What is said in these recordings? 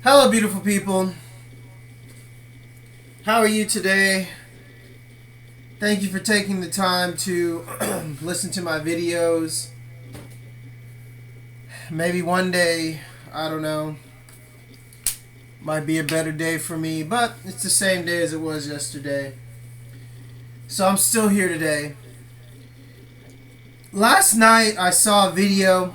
Hello, beautiful people. How are you today? Thank you for taking the time to listen to my videos. Maybe one day, I don't know, might be a better day for me, but it's the same day as it was yesterday. So I'm still here today. Last night, I saw a video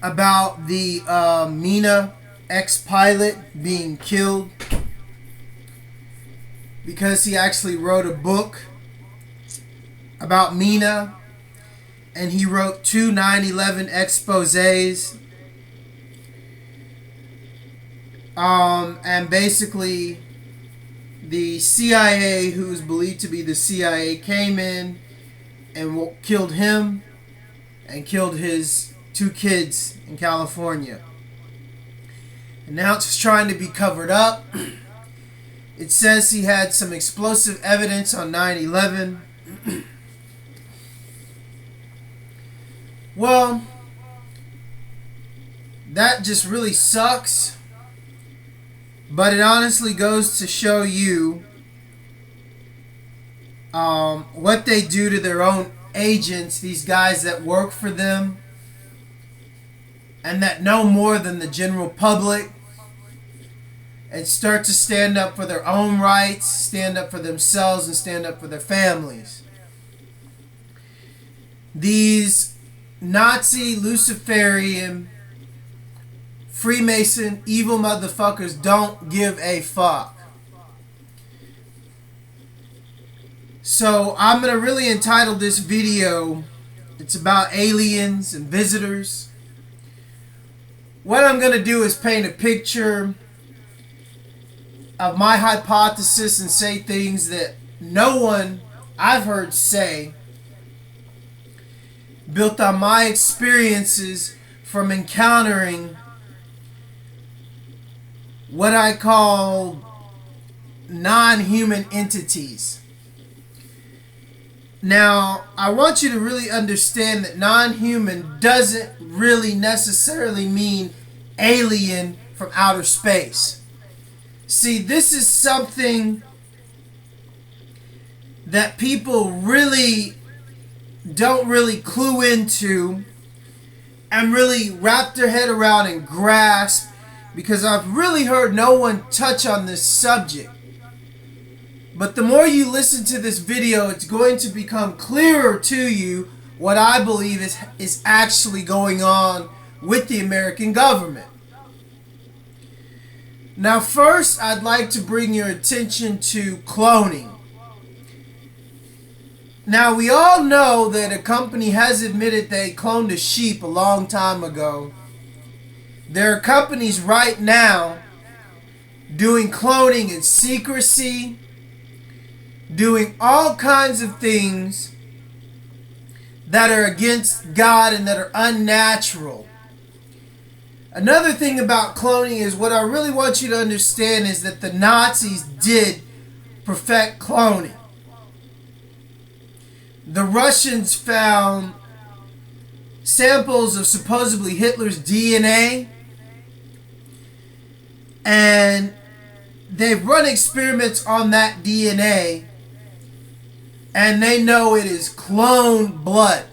about the Mina ex-pilot being killed because he actually wrote a book about Mina, and he wrote two 9/11 exposés. And basically, the CIA, who is believed to be the CIA, came in and killed him and killed his two kids in California. And now it's trying to be covered up. It says he had some explosive evidence on 9/11. Well, that just really sucks. But it honestly goes to show you what they do to their own agents, these guys that work for them and that know more than the general public, and start to stand up for their own rights, stand up for themselves, and stand up for their families. These Nazi, Luciferian, Freemason, evil motherfuckers don't give a fuck. So I'm going to really entitle this video, it's about aliens and visitors. What I'm going to do is paint a picture of my hypothesis and say things that no one I've heard say, built on my experiences from encountering what I call non-human entities. Now, I want you to really understand that non-human doesn't really necessarily mean alien from outer space. See, this is something that people really don't really clue into and really wrap their head around and grasp, because I've really heard no one touch on this subject. But the more you listen to this video, it's going to become clearer to you what I believe is actually going on with the American government. Now, first, I'd like to bring your attention to cloning. Now, we all know that a company has admitted they cloned a sheep a long time ago. There are companies right now doing cloning in secrecy, doing all kinds of things that are against God and that are unnatural. Another thing about cloning is, what I really want you to understand is that the Nazis did perfect cloning. The Russians found samples of supposedly Hitler's DNA, and they've run experiments on that DNA, and they know it is cloned blood.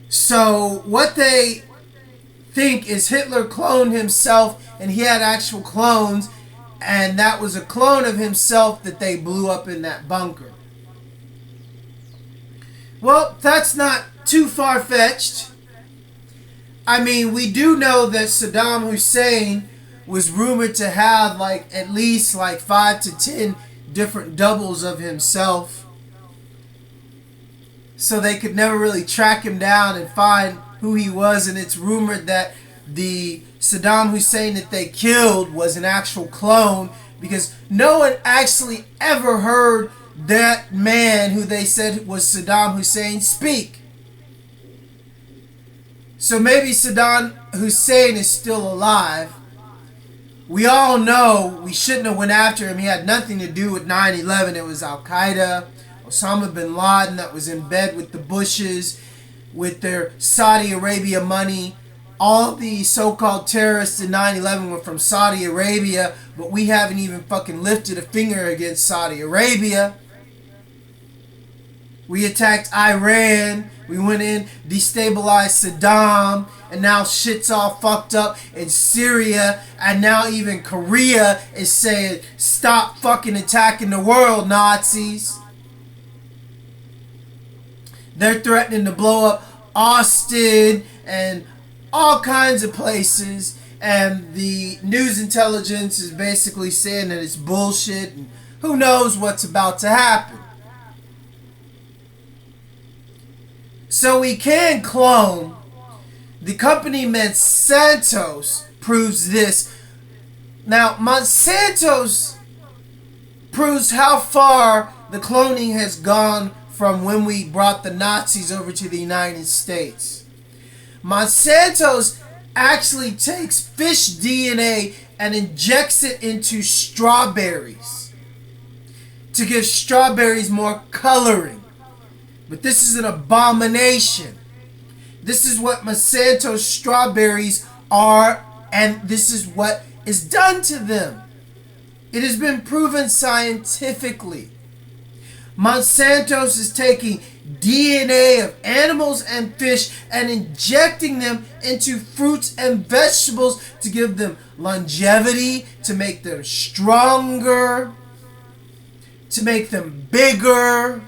So what they think is Hitler cloned himself, and he had actual clones, and that was a clone of himself that they blew up in that bunker. Well, that's not too far-fetched. I mean, we do know that Saddam Hussein was rumored to have at least 5 to 10 different doubles of himself, so they could never really track him down and find who he was. And it's rumored that the Saddam Hussein that they killed was an actual clone, because no one actually ever heard that man who they said was Saddam Hussein speak. So maybe Saddam Hussein is still alive. We all know we shouldn't have went after him. He had nothing to do with 9/11. It was Al-Qaeda, Osama bin Laden that was in bed with the Bushes. with their Saudi Arabia money. All the so-called terrorists in 9/11 were from Saudi Arabia, but we haven't even fucking lifted a finger against Saudi Arabia. We attacked Iran. We went in, destabilized Saddam, and now shit's all fucked up in Syria, and now even Korea is saying, stop fucking attacking the world, Nazis. They're threatening to blow up Austin and all kinds of places, and the news intelligence is basically saying that it's bullshit, and who knows what's about to happen. So we can clone. The company Monsanto proves this. Now, Monsanto proves how far the cloning has gone from when we brought the Nazis over to the United States. Monsanto actually takes fish DNA and injects it into strawberries to give strawberries more coloring. But this is an abomination. This is what Monsanto strawberries are, and this is what is done to them. It has been proven scientifically. Monsanto is taking DNA of animals and fish and injecting them into fruits and vegetables to give them longevity, to make them stronger, to make them bigger.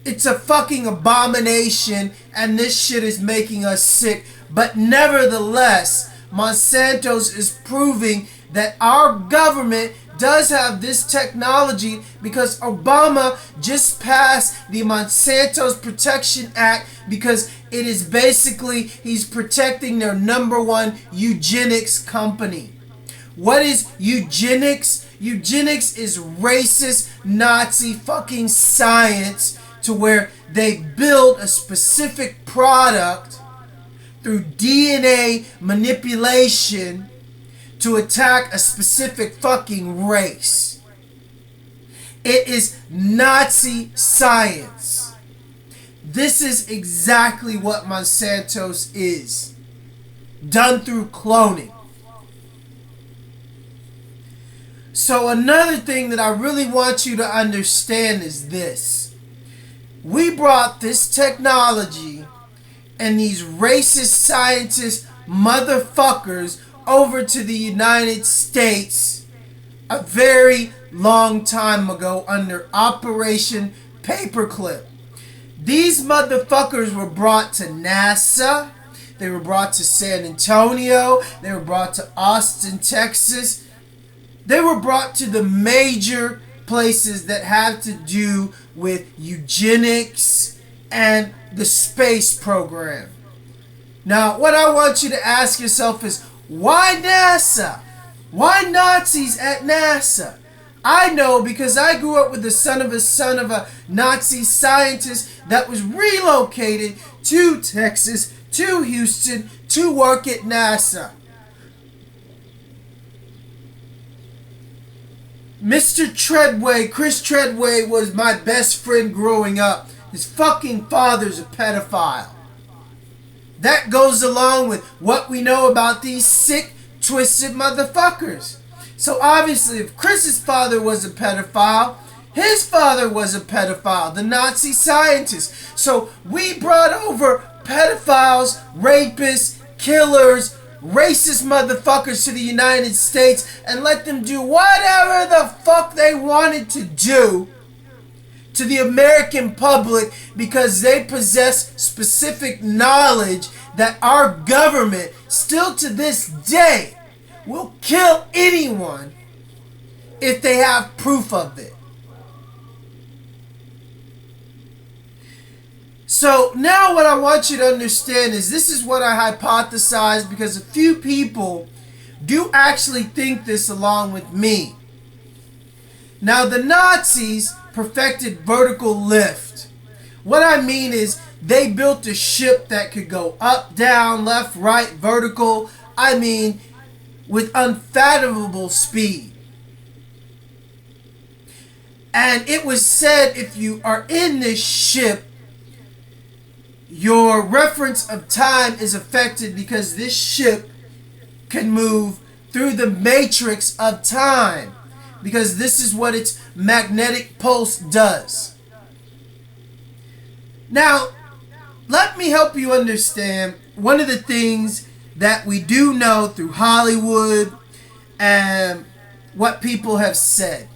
It's a fucking abomination, and this shit is making us sick. But nevertheless, Monsanto is proving that our government does have this technology, because Obama just passed the Monsanto's Protection Act, because it is basically, he's protecting their number one eugenics company. What is eugenics? Eugenics is racist Nazi fucking science, to where they build a specific product through DNA manipulation to attack a specific fucking race. It is Nazi science. This is exactly what Monsanto is, done through cloning. So another thing that I really want you to understand is this. We brought this technology and these racist scientist motherfuckers over to the United States a very long time ago under Operation Paperclip. These motherfuckers were brought to NASA. They were brought to San Antonio. They were brought to Austin, Texas. They were brought to the major places that have to do with eugenics and the space program. Now, what I want you to ask yourself is, why NASA? Why Nazis at NASA? I know, because I grew up with the son of a Nazi scientist that was relocated to Texas, to Houston, to work at NASA. Mr. Treadway, Chris Treadway, was my best friend growing up. His fucking father's a pedophile. That goes along with what we know about these sick, twisted motherfuckers. So obviously, if Chris's father was a pedophile, his father was a pedophile, the Nazi scientist. So we brought over pedophiles, rapists, killers, racist motherfuckers to the United States and let them do whatever the fuck they wanted to do to the American public, because they possess specific knowledge that our government still to this day will kill anyone if they have proof of it. So now what I want you to understand is, this is what I hypothesized, because a few people do actually think this along with me. Now, the Nazis perfected vertical lift. What I mean is, they built a ship that could go up, down, left, right, vertical. I mean, with unfathomable speed. And it was said, if you are in this ship, your reference of time is affected because this ship can move through the matrix of time, because this is what its magnetic pulse does. Now, let me help you understand one of the things that we do know through Hollywood and what people have said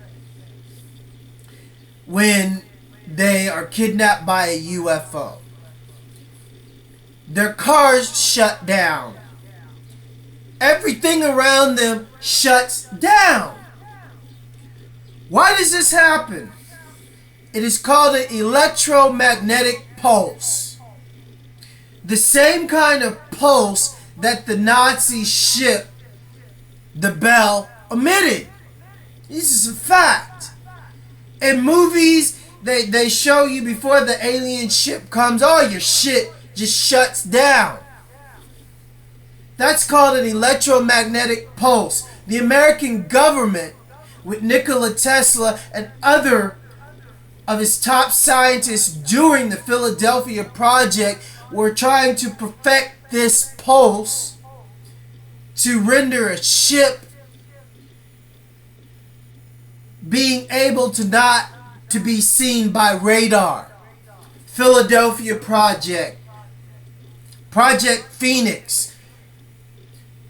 when they are kidnapped by a UFO. Their cars shut down. Everything around them shuts down. Why does this happen? It is called an electromagnetic pulse. The same kind of pulse that the Nazi ship, the Bell, emitted. This is a fact. In movies, they show you before the alien ship comes, all your shit just shuts down. That's called an electromagnetic pulse. The American government, with Nikola Tesla and other of his top scientists during the Philadelphia Project, were trying to perfect this pulse to render a ship being able to not to be seen by radar. Philadelphia Project, Project Phoenix,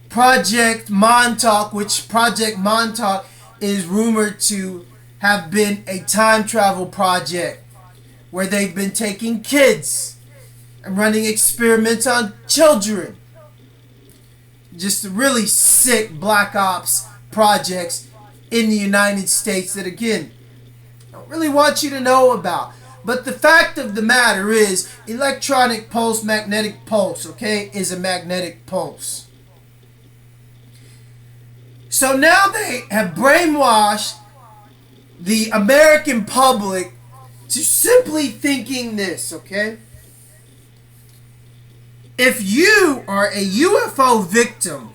Project Montauk, which Project Montauk is rumored to have been a time travel project where they've been taking kids and running experiments on children. Just really sick black ops projects in the United States that, again, I don't really want you to know about. But the fact of the matter is, electronic pulse, magnetic pulse, okay, is a magnetic pulse. So now they have brainwashed the American public to simply thinking this, okay? If you are a UFO victim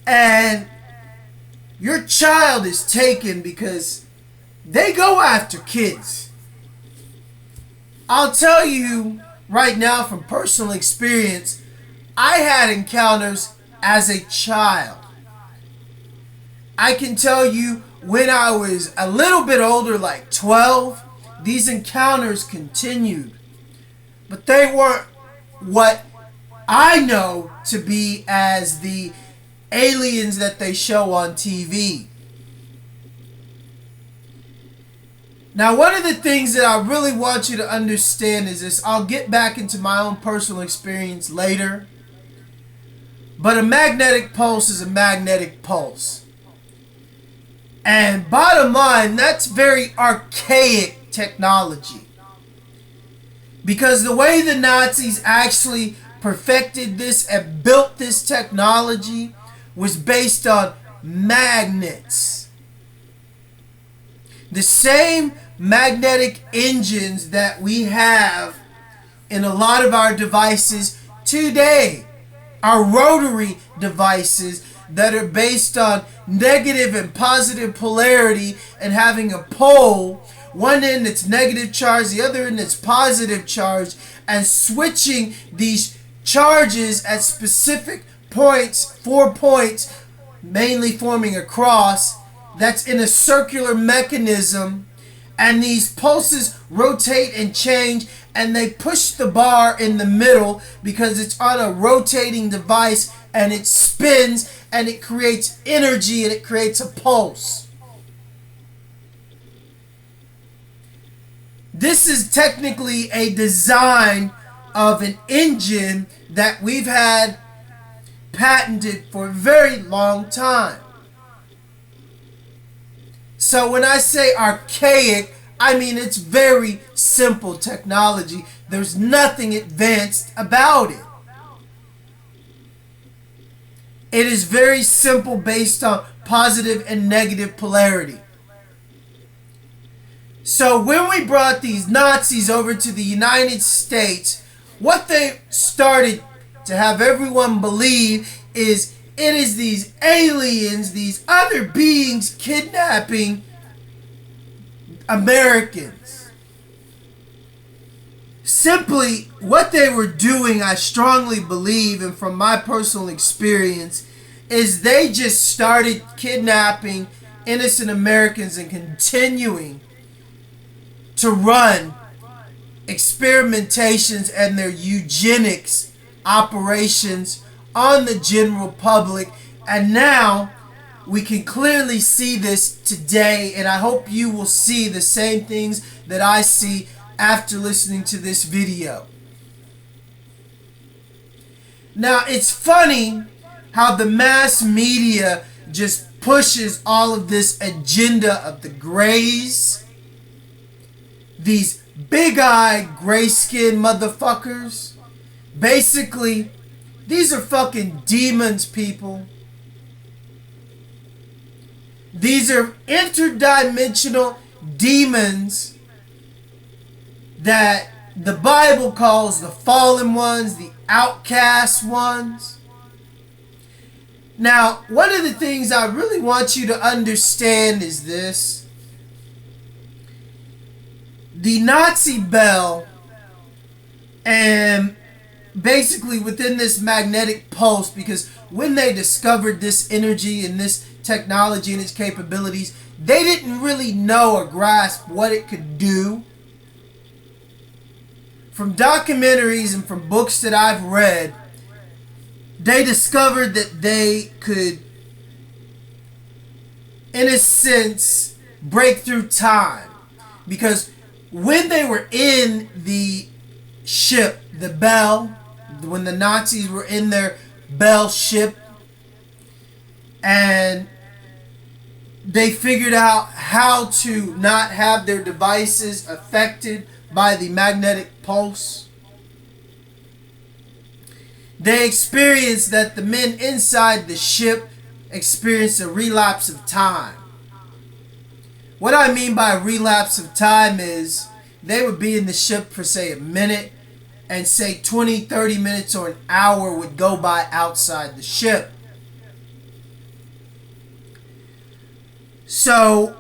and your child is taken because they go after kids, I'll tell you right now from personal experience, I had encounters as a child. I can tell you when I was a little bit older, like 12, these encounters continued. But they weren't what I know to be as the aliens that they show on TV. Now, one of the things that I really want you to understand is this. I'll get back into my own personal experience later. But a magnetic pulse is a magnetic pulse. And bottom line, that's very archaic technology. Because the way the Nazis actually perfected this and built this technology was based on magnets. The same magnetic engines that we have in a lot of our devices today are rotary devices that are based on negative and positive polarity and having a pole, one end that's negative charge, the other end that's positive charge, and switching these charges at specific points, 4 points, mainly forming a cross, that's in a circular mechanism, and these pulses rotate and change, and they push the bar in the middle because it's on a rotating device, and it spins, and it creates energy, and it creates a pulse. This is technically a design of an engine that we've had patented for a very long time. So when I say archaic, I mean it's very simple technology. There's nothing advanced about it. It is very simple based on positive and negative polarity. So when we brought these Nazis over to the United States, what they started to have everyone believe is it is these aliens, these other beings kidnapping Americans. simply what they were doing, I strongly believe, and from my personal experience, is they just started kidnapping innocent Americans and continuing to run experimentations and their eugenics operations on the general public. And now we can clearly see this today, and I hope you will see the same things that I see after listening to this video. Now, it's funny how the mass media just pushes all of this agenda of the grays, these big-eyed, gray-skinned motherfuckers. Basically, these are fucking demons, people. These are interdimensional demons that the Bible calls the fallen ones, the outcast ones. Now, one of the things I really want you to understand is this. The Nazi bell, and basically within this magnetic pulse, because when they discovered this energy and this technology and its capabilities, they didn't really know or grasp what it could do. From documentaries and from books that I've read, they discovered that they could, in a sense, break through time. Because when they were in the ship, the Bell, when the Nazis were in their Bell ship, and they figured out how to not have their devices affected by the magnetic pulse, they experienced that the men inside the ship experienced a relapse of time. What I mean by relapse of time is they would be in the ship for, say, a minute, and say 20, 30 minutes or an hour would go by outside the ship. So,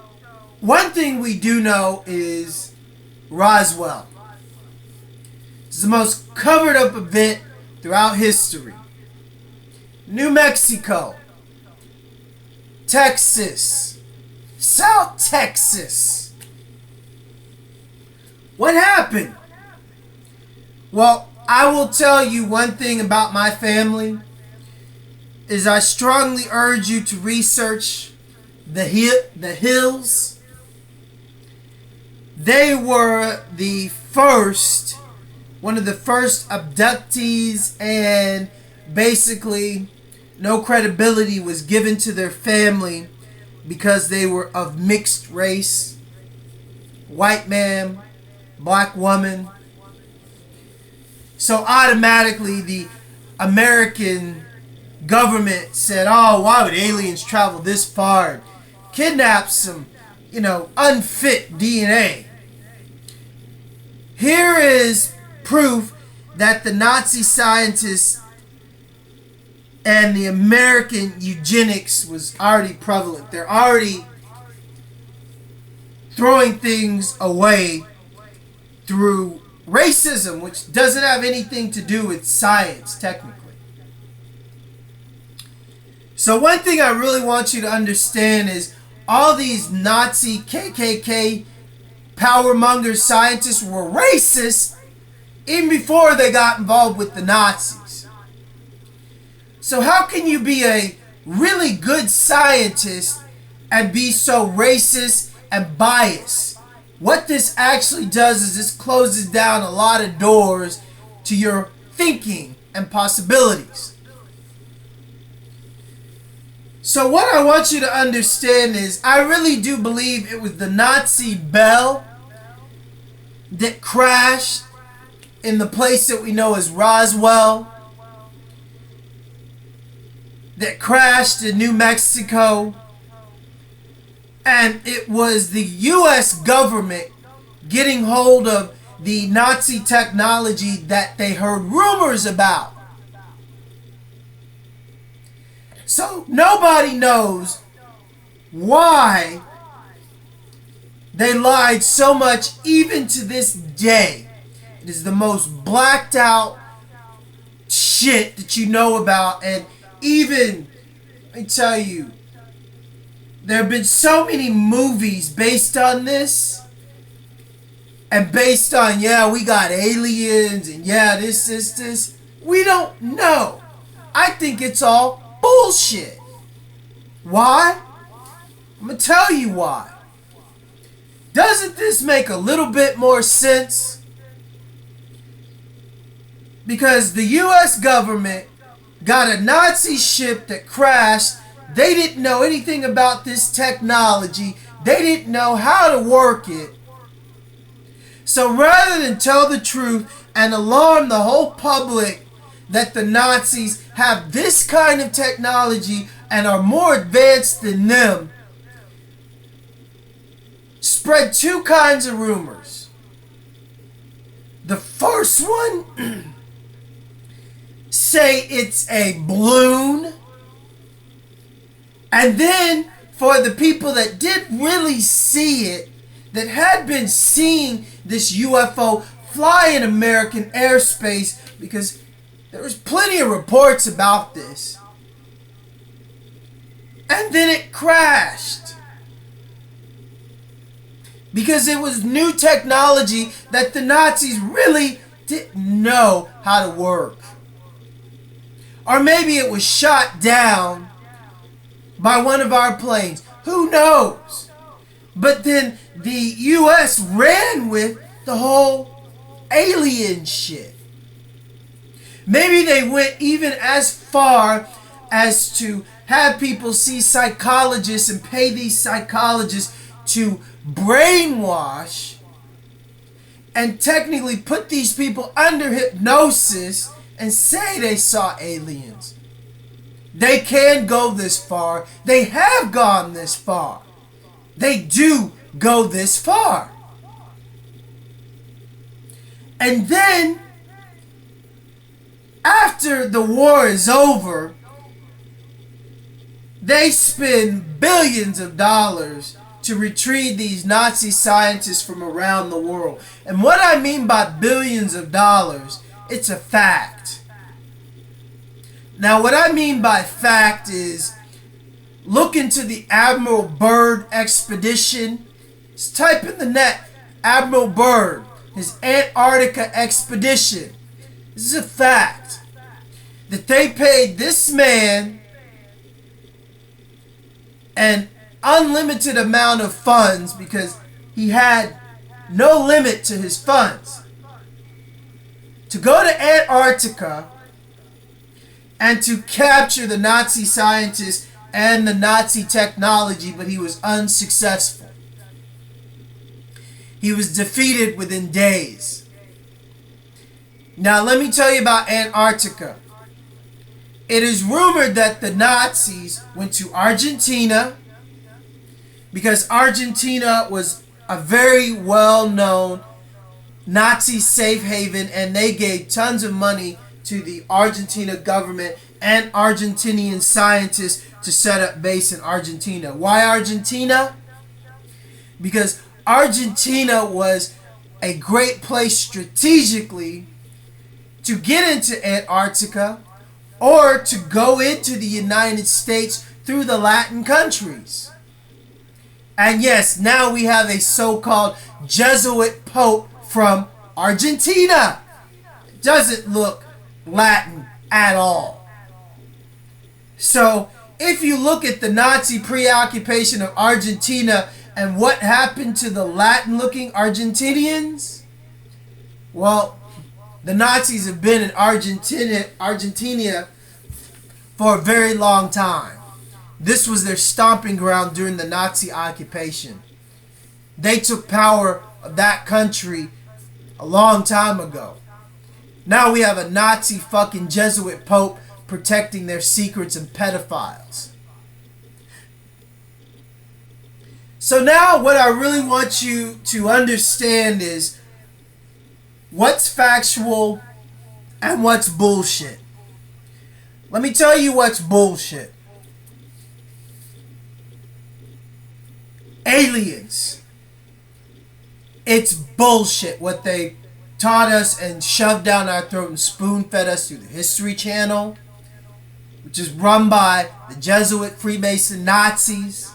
one thing we do know is Roswell. It's the most covered up event throughout history. New Mexico, Texas, South Texas. What happened? Well, I will tell you one thing about my family is I strongly urge you to research the Hills. They were the first, one of the first abductees, and basically no credibility was given to their family because they were of mixed race. White man, black woman. So automatically the American government said, oh, why would aliens travel this far and kidnap some, unfit DNA? Here is proof that the Nazi scientists and the American eugenics was already prevalent. They're already throwing things away through racism, which doesn't have anything to do with science, technically. So one thing I really want you to understand is all these Nazi, KKK, powermonger scientists were racist even before they got involved with the Nazis. So how can you be a really good scientist and be so racist and biased? What this actually does is this closes down a lot of doors to your thinking and possibilities. So what I want you to understand is I really do believe it was the Nazi Bell that crashed in the place that we know as Roswell, that crashed in New Mexico, and it was the U.S. government getting hold of the Nazi technology that they heard rumors about. So nobody knows why they lied so much even to this day. is the most blacked out shit that you know about. And even, let me tell you, there have been so many movies based on this. And based on, yeah, we got aliens and yeah, this. We don't know. I think it's all bullshit. Why? I'm going to tell you why. Doesn't this make a little bit more sense? Because the U.S. government got a Nazi ship that crashed. They didn't know anything about this technology. They didn't know how to work it. So rather than tell the truth and alarm the whole public that the Nazis have this kind of technology and are more advanced than them, spread two kinds of rumors. The first one, say it's a balloon. And then for the people that did really see it, that had been seeing this UFO fly in American airspace, because there was plenty of reports about this. And then it crashed. Because it was new technology that the Nazis really didn't know how to work. Or maybe it was shot down by one of our planes. Who knows? But then the U.S. ran with the whole alien shit. Maybe they went even as far as to have people see psychologists and pay these psychologists to brainwash and technically put these people under hypnosis and say they saw aliens. They can go this far. They have gone this far. They do go this far. And then, after the war is over, they spend billions of dollars to retrieve these Nazi scientists from around the world. And what I mean by billions of dollars, it's a fact. Now, what I mean by fact is, look into the Admiral Byrd expedition. Just type in the net, Admiral Byrd, his Antarctica expedition. This is a fact. That they paid this man an unlimited amount of funds, because he had no limit to his funds, to go to Antarctica and to capture the Nazi scientists and the Nazi technology, but he was unsuccessful. He was defeated within days. Now let me tell you about Antarctica. It is rumored that the Nazis went to Argentina, because Argentina was a very well-known Nazi safe haven, and they gave tons of money to the Argentina government and Argentinian scientists to set up base in Argentina. Why Argentina? Because Argentina was a great place strategically to get into Antarctica or to go into the United States through the Latin countries. And yes, now we have a so-called Jesuit Pope from Argentina. It doesn't look Latin at all. So, if you look at the Nazi preoccupation of Argentina and what happened to the Latin-looking Argentinians, well, the Nazis have been in Argentina for a very long time. This was their stomping ground during the Nazi occupation. They took power of that country a long time ago. Now we have a Nazi fucking Jesuit Pope protecting their secrets and pedophiles. So now what I really want you to understand is what's factual and what's bullshit. Let me tell you what's bullshit. Aliens. It's bullshit what they taught us and shoved down our throat and spoon-fed us through the History Channel, which is run by the Jesuit Freemason Nazis.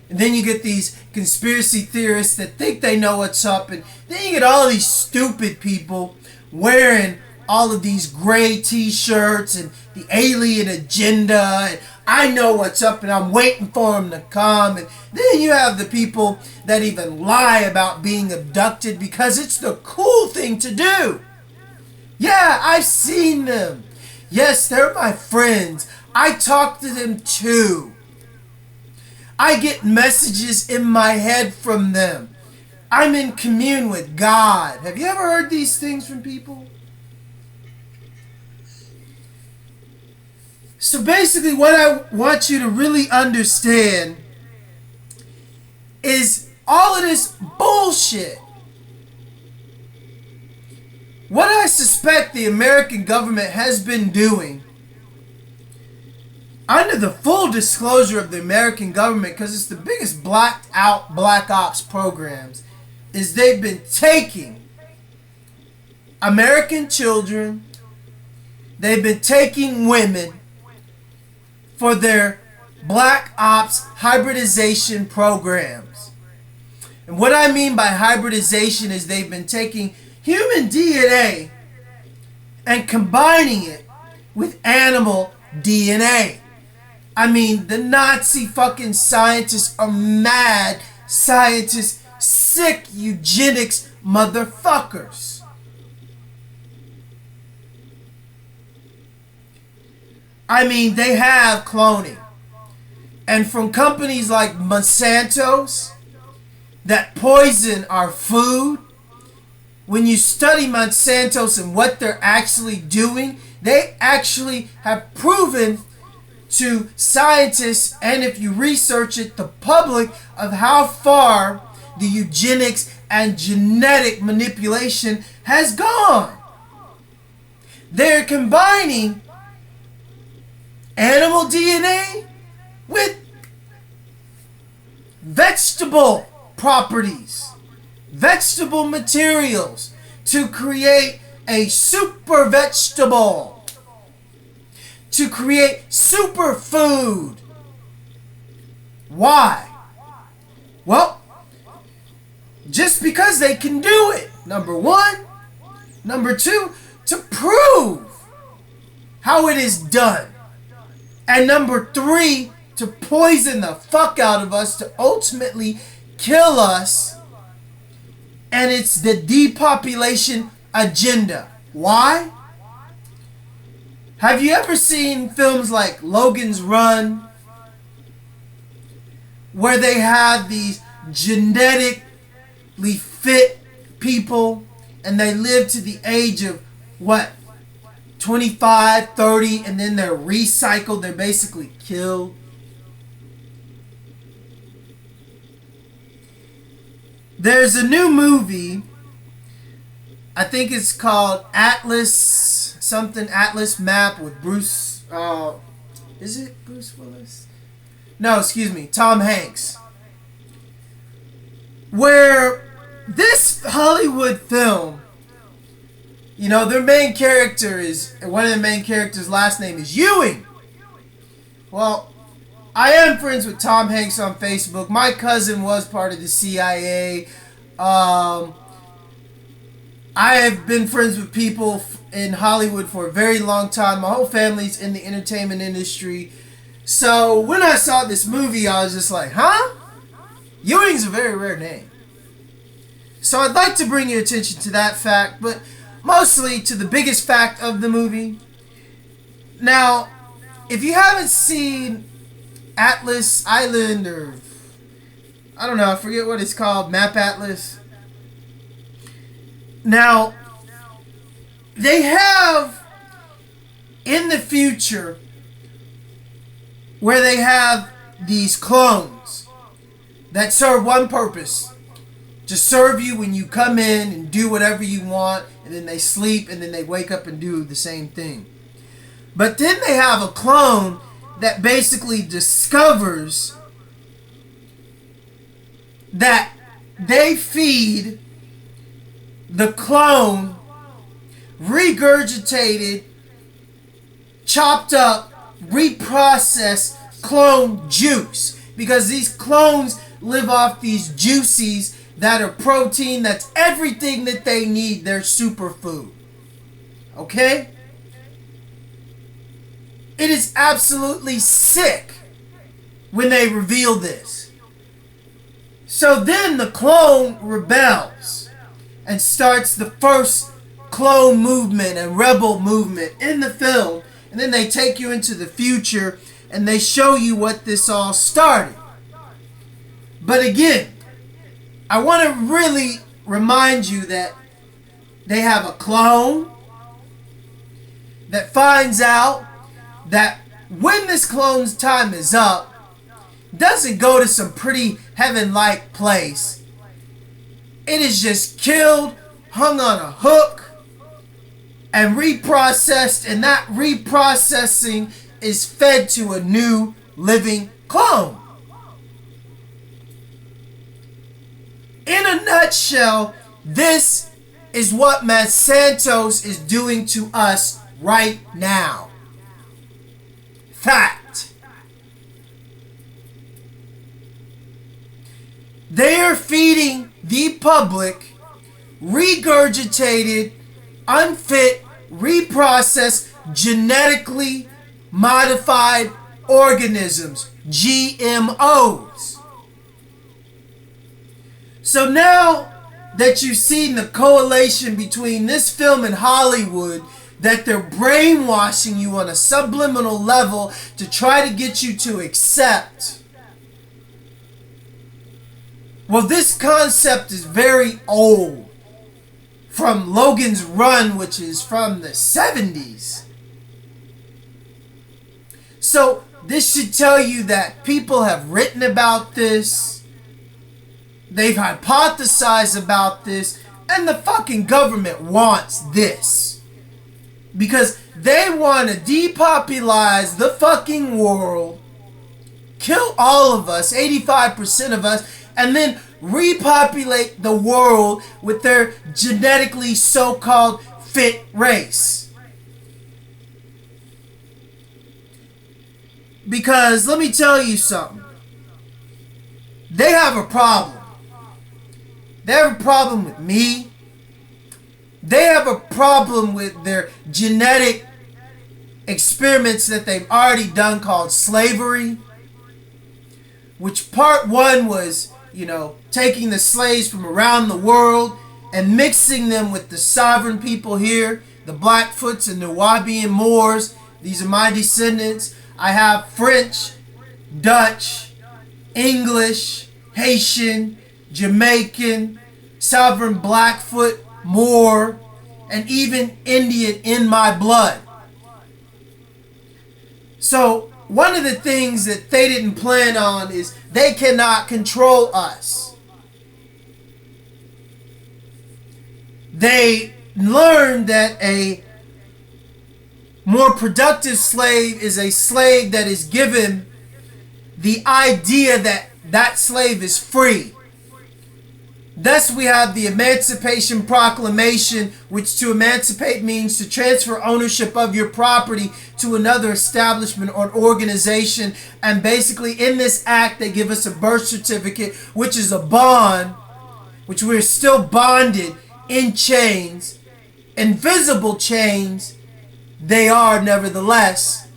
And then you get these conspiracy theorists that think they know what's up, and then you get all these stupid people wearing all of these gray t-shirts and the alien agenda, and I know what's up and I'm waiting for them to come. And then you have the people that even lie about being abducted because it's the cool thing to do. Yeah, I've seen them. Yes, they're my friends. I talk to them too. I get messages in my head from them. I'm in commune with God. Have you ever heard these things from people? So basically what I want you to really understand is all of this bullshit. What I suspect the American government has been doing, under the full disclosure of the American government, because it's the biggest blacked out black ops programs, is they've been taking American children, they've been taking women for their black ops hybridization programs. And what I mean by hybridization is they've been taking human DNA and combining it with animal DNA. I mean, the Nazi fucking scientists are mad scientists, sick eugenics motherfuckers. I mean, they have cloning. And from companies like Monsanto's that poison our food, when you study Monsanto's and what they're actually doing, they actually have proven to scientists, and if you research it, the public, of how far the eugenics and genetic manipulation has gone. They're combining animal DNA with vegetable properties, vegetable materials, to create a super vegetable, to create superfood. Why? Well, just because they can do it, number one. Number two, to prove how it is done. And number three, to poison the fuck out of us, to ultimately kill us. And it's the depopulation agenda. Why? Have you ever seen films like Logan's Run, where they have these genetically fit people and they live to the age of what, 25, 30, and then they're recycled, they're basically killed? There's a new movie, I think it's called Atlas, something Atlas Map, with Bruce, is it Bruce Willis? No, excuse me, Tom Hanks. Where this Hollywood film, you know, their main character is, one of the main characters' last name is Ewing. Well, I am friends with Tom Hanks on Facebook. My cousin was part of the CIA. I have been friends with people in Hollywood for a very long time. My whole family's in the entertainment industry. So when I saw this movie, I was just like, huh? Ewing's a very rare name. So I'd like to bring your attention to that fact, but mostly to the biggest fact of the movie. Now, if you haven't seen Atlas Island, or I don't know, I forget what it's called, Map Atlas. Now, they have in the future where they have these clones that serve one purpose: to serve you when you come in and do whatever you want, and then they sleep and then they wake up and do the same thing. But then they have a clone that basically discovers that they feed the clone regurgitated, chopped up, reprocessed clone juice, because these clones live off these juices that are protein, that's everything that they need, their superfood. Okay? It is absolutely sick when they reveal this. So then the clone rebels and starts the first clone movement and rebel movement in the film, and then they take you into the future and they show you what this all started. But again, I want to really remind you that they have a clone that finds out that when this clone's time is up, doesn't go to some pretty heaven-like place. It is just killed, hung on a hook, and reprocessed, and that reprocessing is fed to a new living clone. In a nutshell, this is what Monsanto is doing to us right now. Fact. They are feeding the public regurgitated, unfit, reprocessed, genetically modified organisms, GMOs. So now that you've seen the correlation between this film and Hollywood, that they're brainwashing you on a subliminal level to try to get you to accept. Well, this concept is very old. From Logan's Run, which is from the 70s. So this should tell you that people have written about this. They've hypothesized about this. And the fucking government wants this. Because they want to depopularize the fucking world, kill all of us, 85% of us, and then repopulate the world with their genetically so-called fit race. Because let me tell you something. They have a problem. They have a problem with me. They have a problem with their genetic experiments that they've already done called slavery. Which part one was, taking the slaves from around the world and mixing them with the sovereign people here, the Blackfoots and the Nubian Moors. These are my descendants. I have French, Dutch, English, Haitian, Jamaican, sovereign Blackfoot, Moor, and even Indian in my blood. So one of the things that they didn't plan on is they cannot control us. They learned that a more productive slave is a slave that is given the idea that that slave is free. Thus we have the Emancipation Proclamation, which to emancipate means to transfer ownership of your property to another establishment or organization. And basically in this act they give us a birth certificate, which is a bond, which we're still bonded in chains, invisible chains they are nevertheless.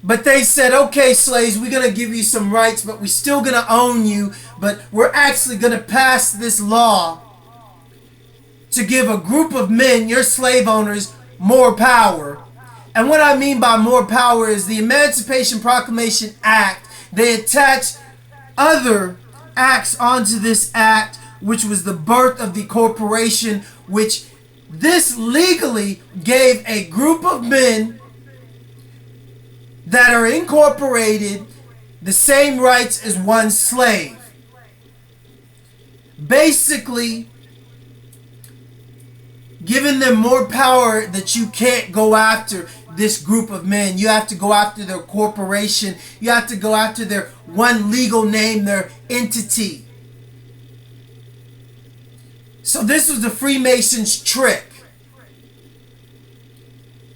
But they said, okay, slaves, we're going to give you some rights, but we're still going to own you. But we're actually going to pass this law to give a group of men, your slave owners, more power. And what I mean by more power is the Emancipation Proclamation Act. They attached other acts onto this act, which was the birth of the corporation, which this legally gave a group of men that are incorporated the same rights as one slave. Basically, giving them more power that you can't go after this group of men. You have to go after their corporation. You have to go after their one legal name, their entity. So this was the Freemasons' trick.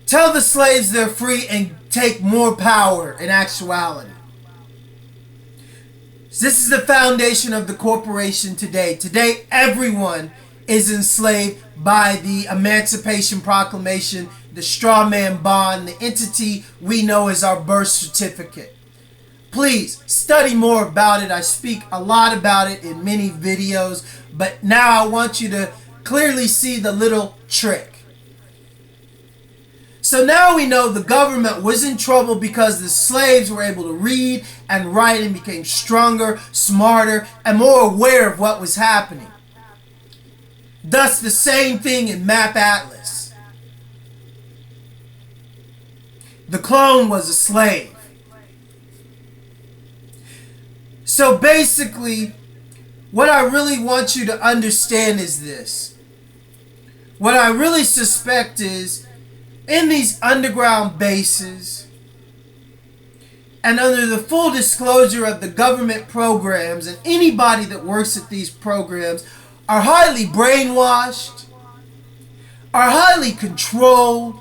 Tell the slaves they're free and take more power in actuality. This is the foundation of the corporation today. Today, everyone is enslaved by the Emancipation Proclamation, the straw man bond, the entity we know as our birth certificate. Please study more about it. I speak a lot about it in many videos, but now I want you to clearly see the little trick. So now we know the government was in trouble because the slaves were able to read and write and became stronger, smarter, and more aware of what was happening. Thus, the same thing in Map Atlas. The clone was a slave. So basically, what I really want you to understand is this. What I really suspect is, in these underground bases, and under the full disclosure of the government programs, and anybody that works at these programs are highly brainwashed, are highly controlled.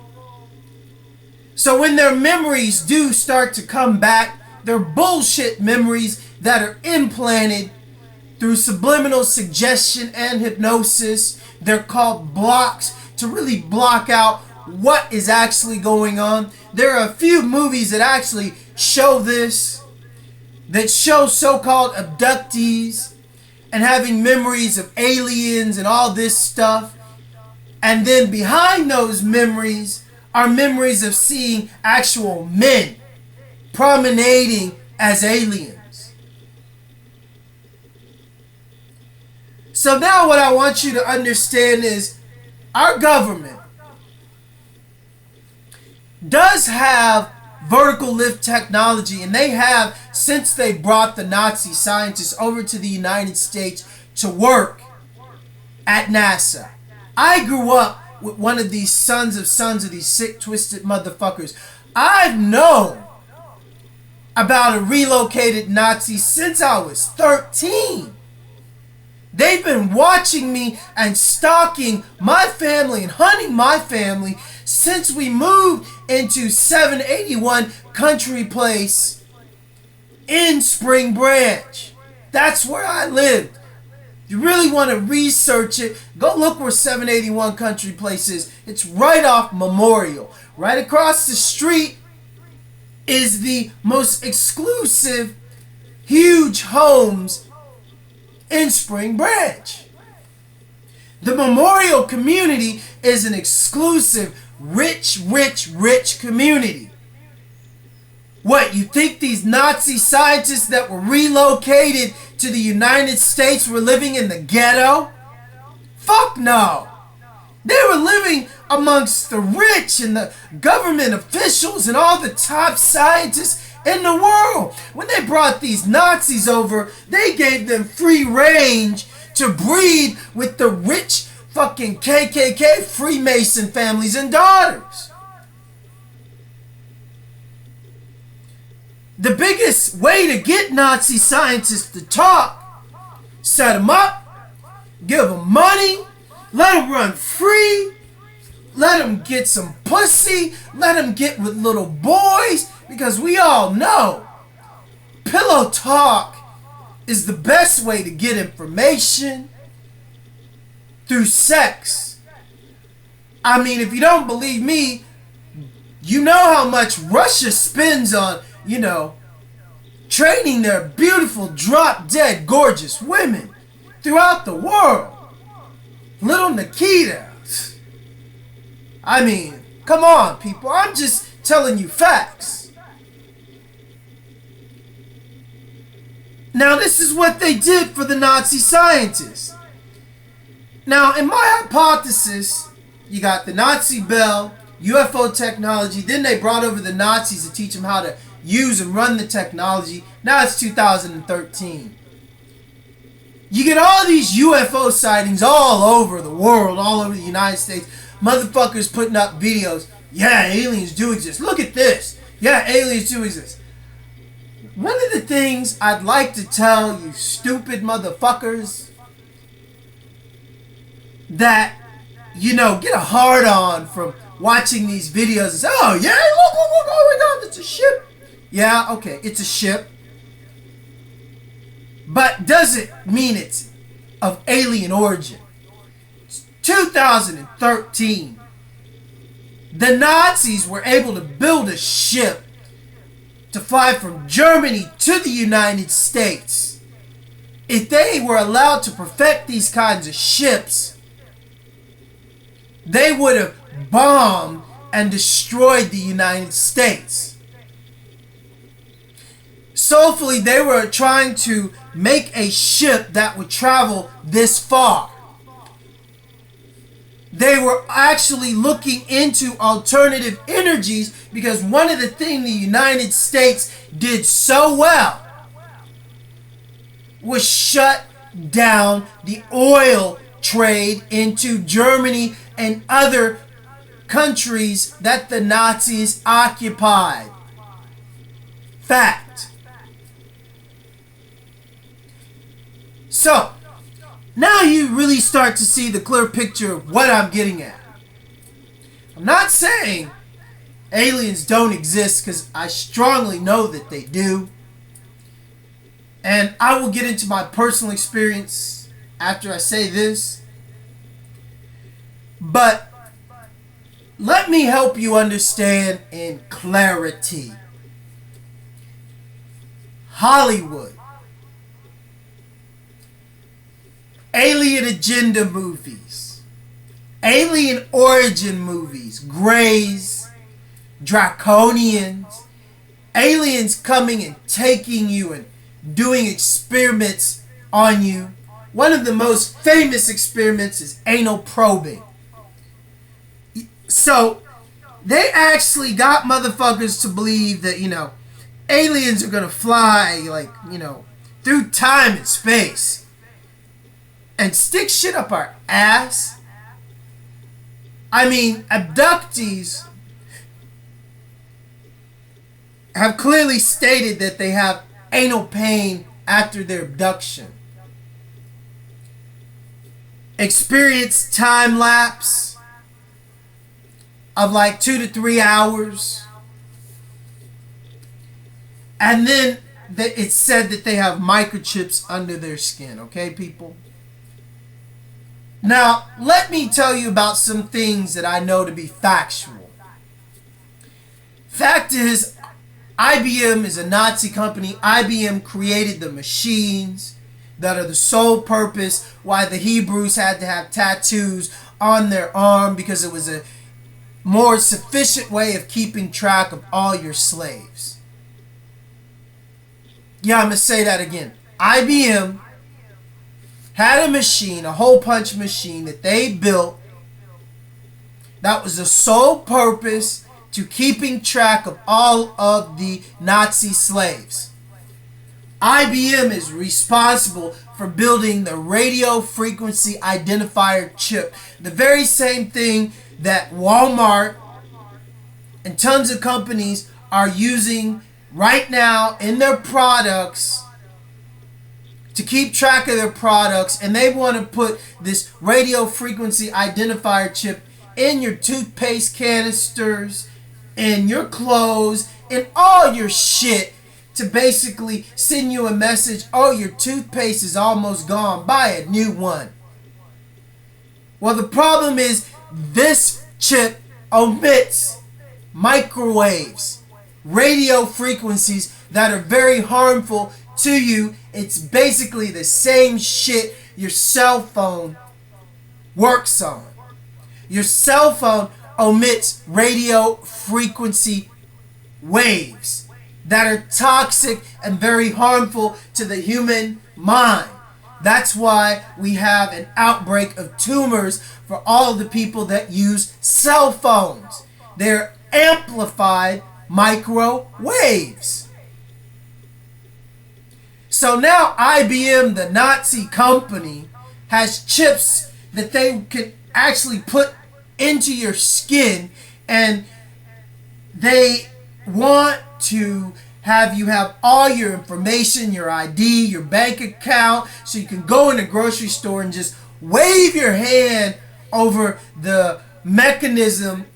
So when their memories do start to come back, they're bullshit memories that are implanted through subliminal suggestion and hypnosis. They're called blocks to really block out what is actually going on. There are a few movies that actually show this, that show so-called abductees and having memories of aliens and all this stuff. And then behind those memories are memories of seeing actual men promenading as aliens. So now what I want you to understand is our government does have vertical lift technology, and they have since they brought the Nazi scientists over to the United States to work at NASA. I grew up with one of these sons of these sick, twisted motherfuckers. I've known about a relocated Nazi since I was 13. They've been watching me and stalking my family and hunting my family since we moved into 781 Country Place in Spring Branch. That's where I lived. If you really want to research it, go look where 781 Country Place is. It's right off Memorial. Right across the street is the most exclusive, huge homes in Spring Branch. The Memorial community is an exclusive, rich community. What, you think these Nazi scientists that were relocated to the United States were living in the ghetto? Fuck no. They were living amongst the rich and the government officials and all the top scientists in the world. When they brought these Nazis over, they gave them free range to breed with the rich fucking KKK Freemason families and daughters. The biggest way to get Nazi scientists to talk, set them up, give them money, let them run free, let them get some pussy, let them get with little boys, because we all know pillow talk is the best way to get information through sex. I mean, if you don't believe me, you know how much Russia spends on, training their beautiful, drop-dead, gorgeous women throughout the world. Little Nikita. I mean, come on, people. I'm just telling you facts. Now, this is what they did for the Nazi scientists. Now, in my hypothesis, you got the Nazi Bell, UFO technology. Then they brought over the Nazis to teach them how to use and run the technology. Now it's 2013. You get all these UFO sightings all over the world, all over the United States. Motherfuckers putting up videos. Yeah, aliens do exist. Look at this. Yeah, aliens do exist. One of the things I'd like to tell you stupid motherfuckers that, get a hard on from watching these videos and say, oh yeah, look, oh my God, it's a ship. Yeah, okay, it's a ship. But does it mean it's of alien origin? It's 2013. The Nazis were able to build a ship to fly from Germany to the United States. If they were allowed to perfect these kinds of ships, they would have bombed and destroyed the United States. Soulfully, they were trying to make a ship that would travel this far. They were actually looking into alternative energies because one of the things the United States did so well was shut down the oil trade into Germany and other countries that the Nazis occupied. Fact. So, now you really start to see the clear picture of what I'm getting at. I'm not saying aliens don't exist, because I strongly know that they do. And I will get into my personal experience after I say this. But let me help you understand in clarity. Hollywood. Alien agenda movies. Alien origin movies. Greys. Draconians. Aliens coming and taking you and doing experiments on you. One of the most famous experiments is anal probing. So, they actually got motherfuckers to believe that, aliens are gonna fly, through time and space and stick shit up our ass. I mean, abductees have clearly stated that they have anal pain after their abduction. Experience time lapse of 2 to 3 hours. And then it's said that they have microchips under their skin. Okay, people? Now, let me tell you about some things that I know to be factual. Fact is, IBM is a Nazi company. IBM created the machines that are the sole purpose why the Hebrews had to have tattoos on their arm, because it was a more sufficient way of keeping track of all your slaves. Yeah, I'm going to say that again. IBM had a machine, a hole punch machine that they built that was the sole purpose to keeping track of all of the Nazi slaves. IBM is responsible for building the radio frequency identifier chip, the very same thing that Walmart and tons of companies are using right now in their products to keep track of their products, and they want to put this radio frequency identifier chip in your toothpaste canisters, in your clothes, in all your shit, to basically send you a message, oh, your toothpaste is almost gone, buy a new one. Well, the problem is this chip omits microwaves, radio frequencies that are very harmful to you. It's basically the same shit your cell phone works on. Your cell phone omits radio frequency waves that are toxic and very harmful to the human mind. That's why we have an outbreak of tumors for all of the people that use cell phones. They're amplified microwaves. So now IBM, the Nazi company, has chips that they can actually put into your skin, and they want to have you have all your information, your ID, your bank account, so you can go in a grocery store and just wave your hand over the mechanism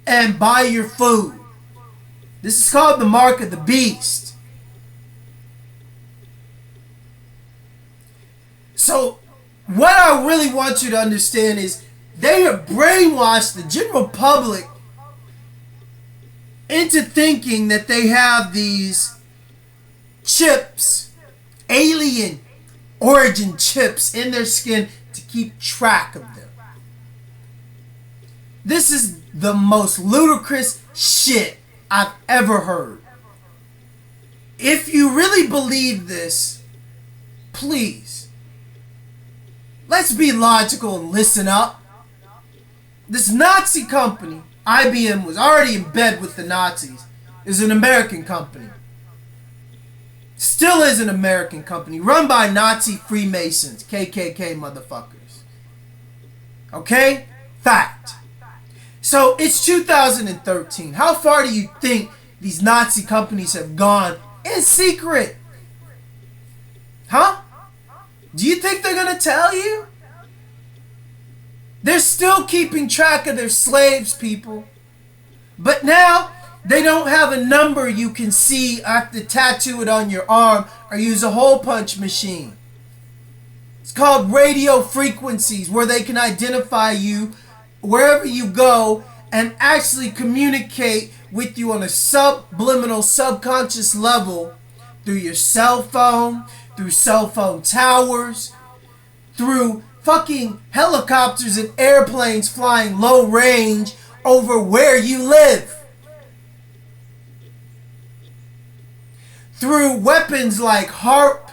and buy your food. This is called the mark of the beast. So what I really want you to understand is they have brainwashed the general public into thinking that they have these chips, alien origin chips in their skin to keep track of them. This is the most ludicrous shit I've ever heard. If you really believe this, please, let's be logical and listen up. This Nazi company, IBM, was already in bed with the Nazis. It's an American company. Still is an American company run by Nazi Freemasons, KKK motherfuckers. Okay? Fact. So it's 2013. How far do you think these Nazi companies have gone in secret? Huh? Do you think they're gonna tell you? They're still keeping track of their slaves, people. But now they don't have a number you can see. I have to tattoo it on your arm or use a hole punch machine. It's called radio frequencies, where they can identify you wherever you go and actually communicate with you on a subliminal, subconscious level through your cell phone, through cell phone towers, through fucking helicopters and airplanes flying low range over where you live. Through weapons like HARP,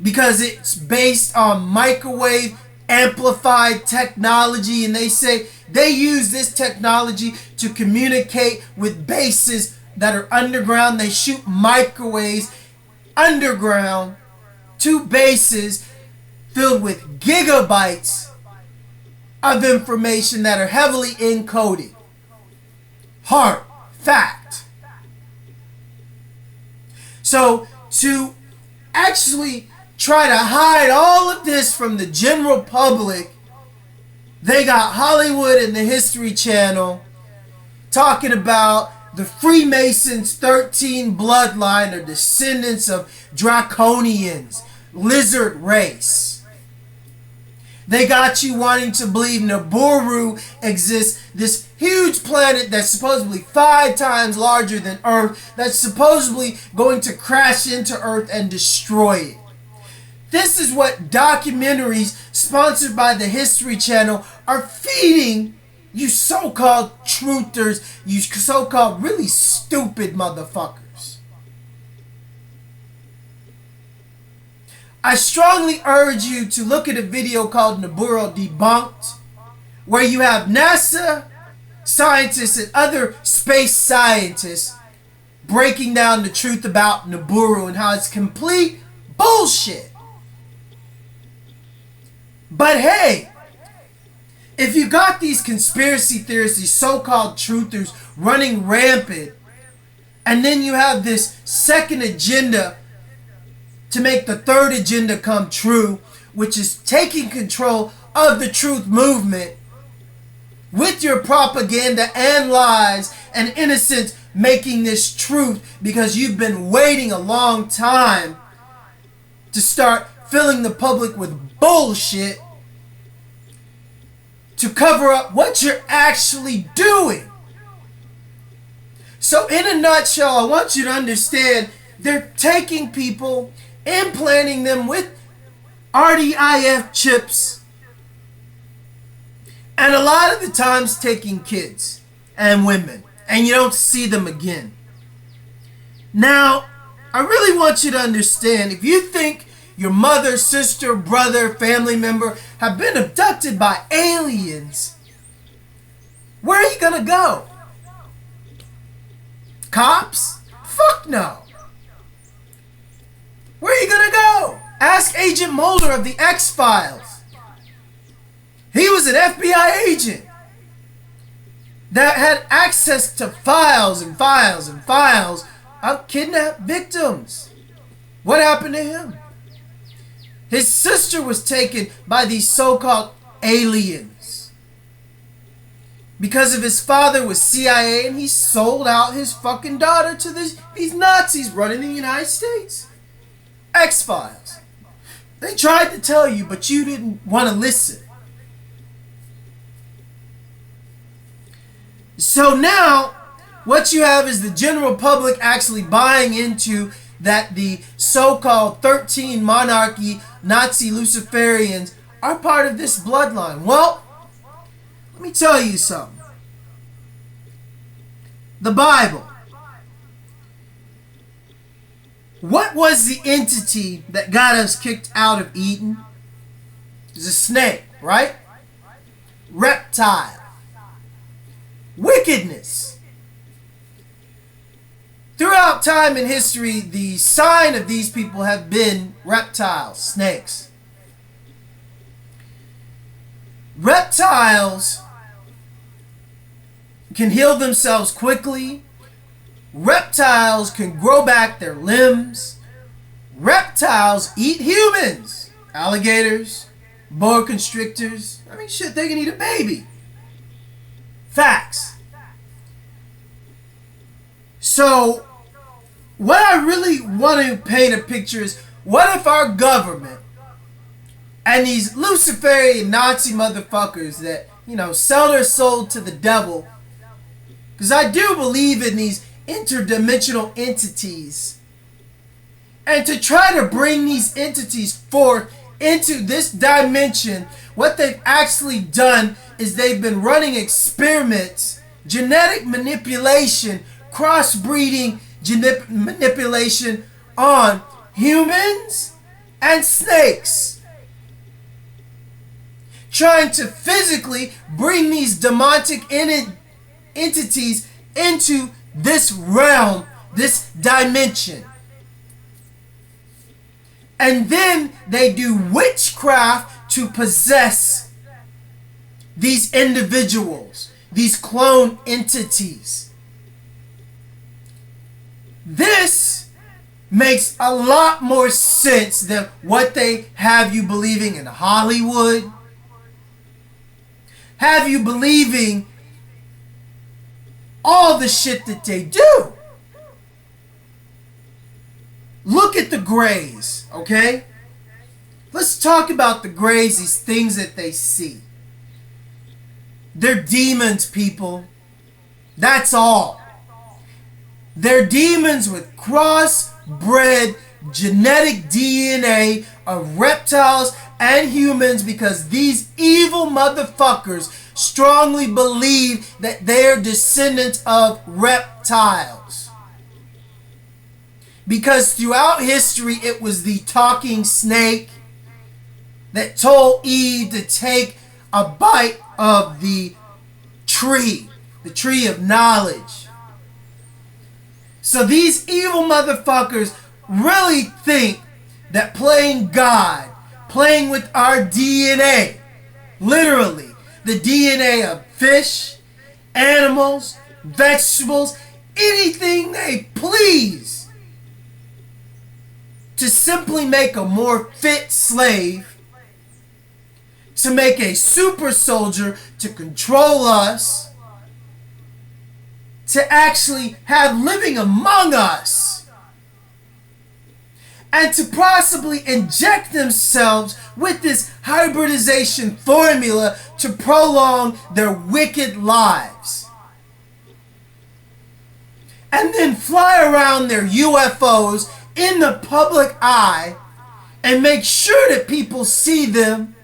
because it's based on microwave amplified technology, and they say they use this technology to communicate with bases that are underground. They shoot microwaves underground to bases filled with gigabytes of information that are heavily encoded. HARP. Fact. So to actually try to hide all of this from the general public, they got Hollywood and the History Channel talking about the Freemasons' 13 bloodline are descendants of draconians, lizard race. They got you wanting to believe Nibiru exists, this huge planet that's supposedly 5 times larger than Earth, that's supposedly going to crash into Earth and destroy it. This is what documentaries sponsored by the History Channel are feeding you so-called truthers, you so-called really stupid motherfuckers. I strongly urge you to look at a video called Nibiru Debunked, where you have NASA scientists and other space scientists breaking down the truth about Nibiru and how it's complete bullshit. But hey, if you got these conspiracy theorists, these so-called truthers running rampant, and then you have this second agenda to make the third agenda come true, which is taking control of the truth movement with your propaganda and lies, and innocents making this truth because you've been waiting a long time to start filling the public with bullshit to cover up what you're actually doing. So in a nutshell, I want you to understand, they're taking people, implanting them with RDIF chips, and a lot of the times taking kids and women, and you don't see them again. Now, I really want you to understand, if you think your mother, sister, brother, family member have been abducted by aliens, where are you gonna go? Cops? Fuck no. Where are you gonna go? Ask Agent Mulder of the X-Files. He was an FBI agent that had access to files and files and files of kidnapped victims. What happened to him? His sister was taken by these so-called aliens because of his father was CIA, and he sold out his fucking daughter to these Nazis running the United States. X-Files. They tried to tell you, but you didn't want to listen. So now, what you have is the general public actually buying into that the so-called 13 monarchy Nazi Luciferians are part of this bloodline. Well, let me tell you something. The Bible. What was the entity that got us kicked out of Eden? It's a snake, right? Reptile. Wickedness. Throughout time and history, the sign of these people have been reptiles, snakes. Reptiles can heal themselves quickly. Reptiles can grow back their limbs. Reptiles eat humans. Alligators, boa constrictors. I mean, shit, they can eat a baby. Facts. So, what I really want to paint a picture is, what if our government and these Luciferian Nazi motherfuckers that, sell their soul to the devil, because I do believe in these interdimensional entities, and to try to bring these entities forth into this dimension, what they've actually done is they've been running experiments, genetic manipulation, crossbreeding manipulation on humans and snakes, trying to physically bring these demonic entities into this realm, this dimension. And then they do witchcraft to possess these individuals, these clone entities. This makes a lot more sense than what they have you believing in Hollywood, have you believing all the shit that they do. Look at the Greys, okay? Let's talk about the Greys, these things that they see. They're demons, people. That's all. They're demons with crossbred genetic DNA of reptiles and humans, because these evil motherfuckers strongly believe that they're descendants of reptiles. Because throughout history, it was the talking snake that told Eve to take a bite of the tree of knowledge. So these evil motherfuckers really think that playing God, playing with our DNA, literally the DNA of fish, animals, vegetables, anything they please, to simply make a more fit slave, to make a super soldier to control us, to actually have living among us, and to possibly inject themselves with this hybridization formula to prolong their wicked lives. And then fly around their UFOs in the public eye and make sure that people see them,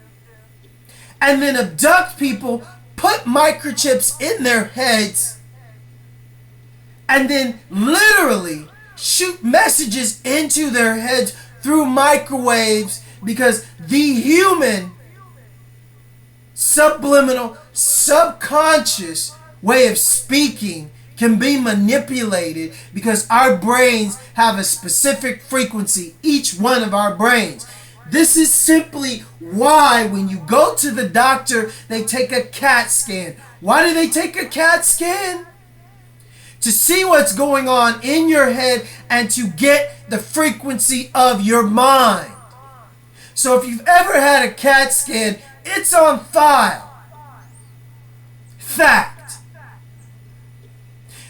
and then abduct people, put microchips in their heads, and then literally shoot messages into their heads through microwaves, because the human subliminal, subconscious way of speaking can be manipulated, because our brains have a specific frequency, each one of our brains. This is simply why when you go to the doctor, they take a CAT scan. Why do they take a CAT scan? To see what's going on in your head and to get the frequency of your mind. So if you've ever had a CAT scan, it's on file. Fact.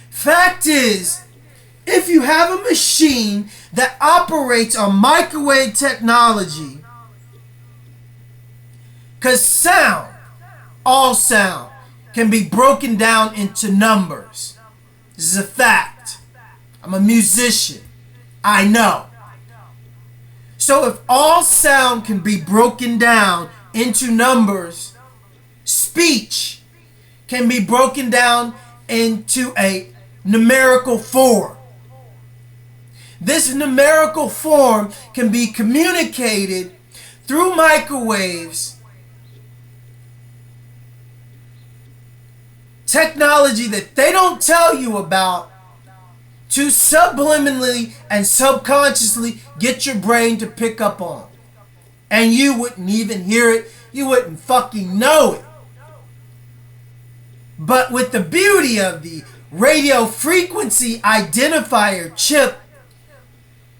Fact is, if you have a machine that operates on microwave technology, because sound, all sound, can be broken down into numbers. This is a fact. I'm a musician. I know. So if all sound can be broken down into numbers, speech can be broken down into a numerical form. This numerical form can be communicated through microwaves, technology that they don't tell you about, to subliminally and subconsciously get your brain to pick up on. And you wouldn't even hear it. You wouldn't fucking know it. But with the beauty of the radio frequency identifier chip,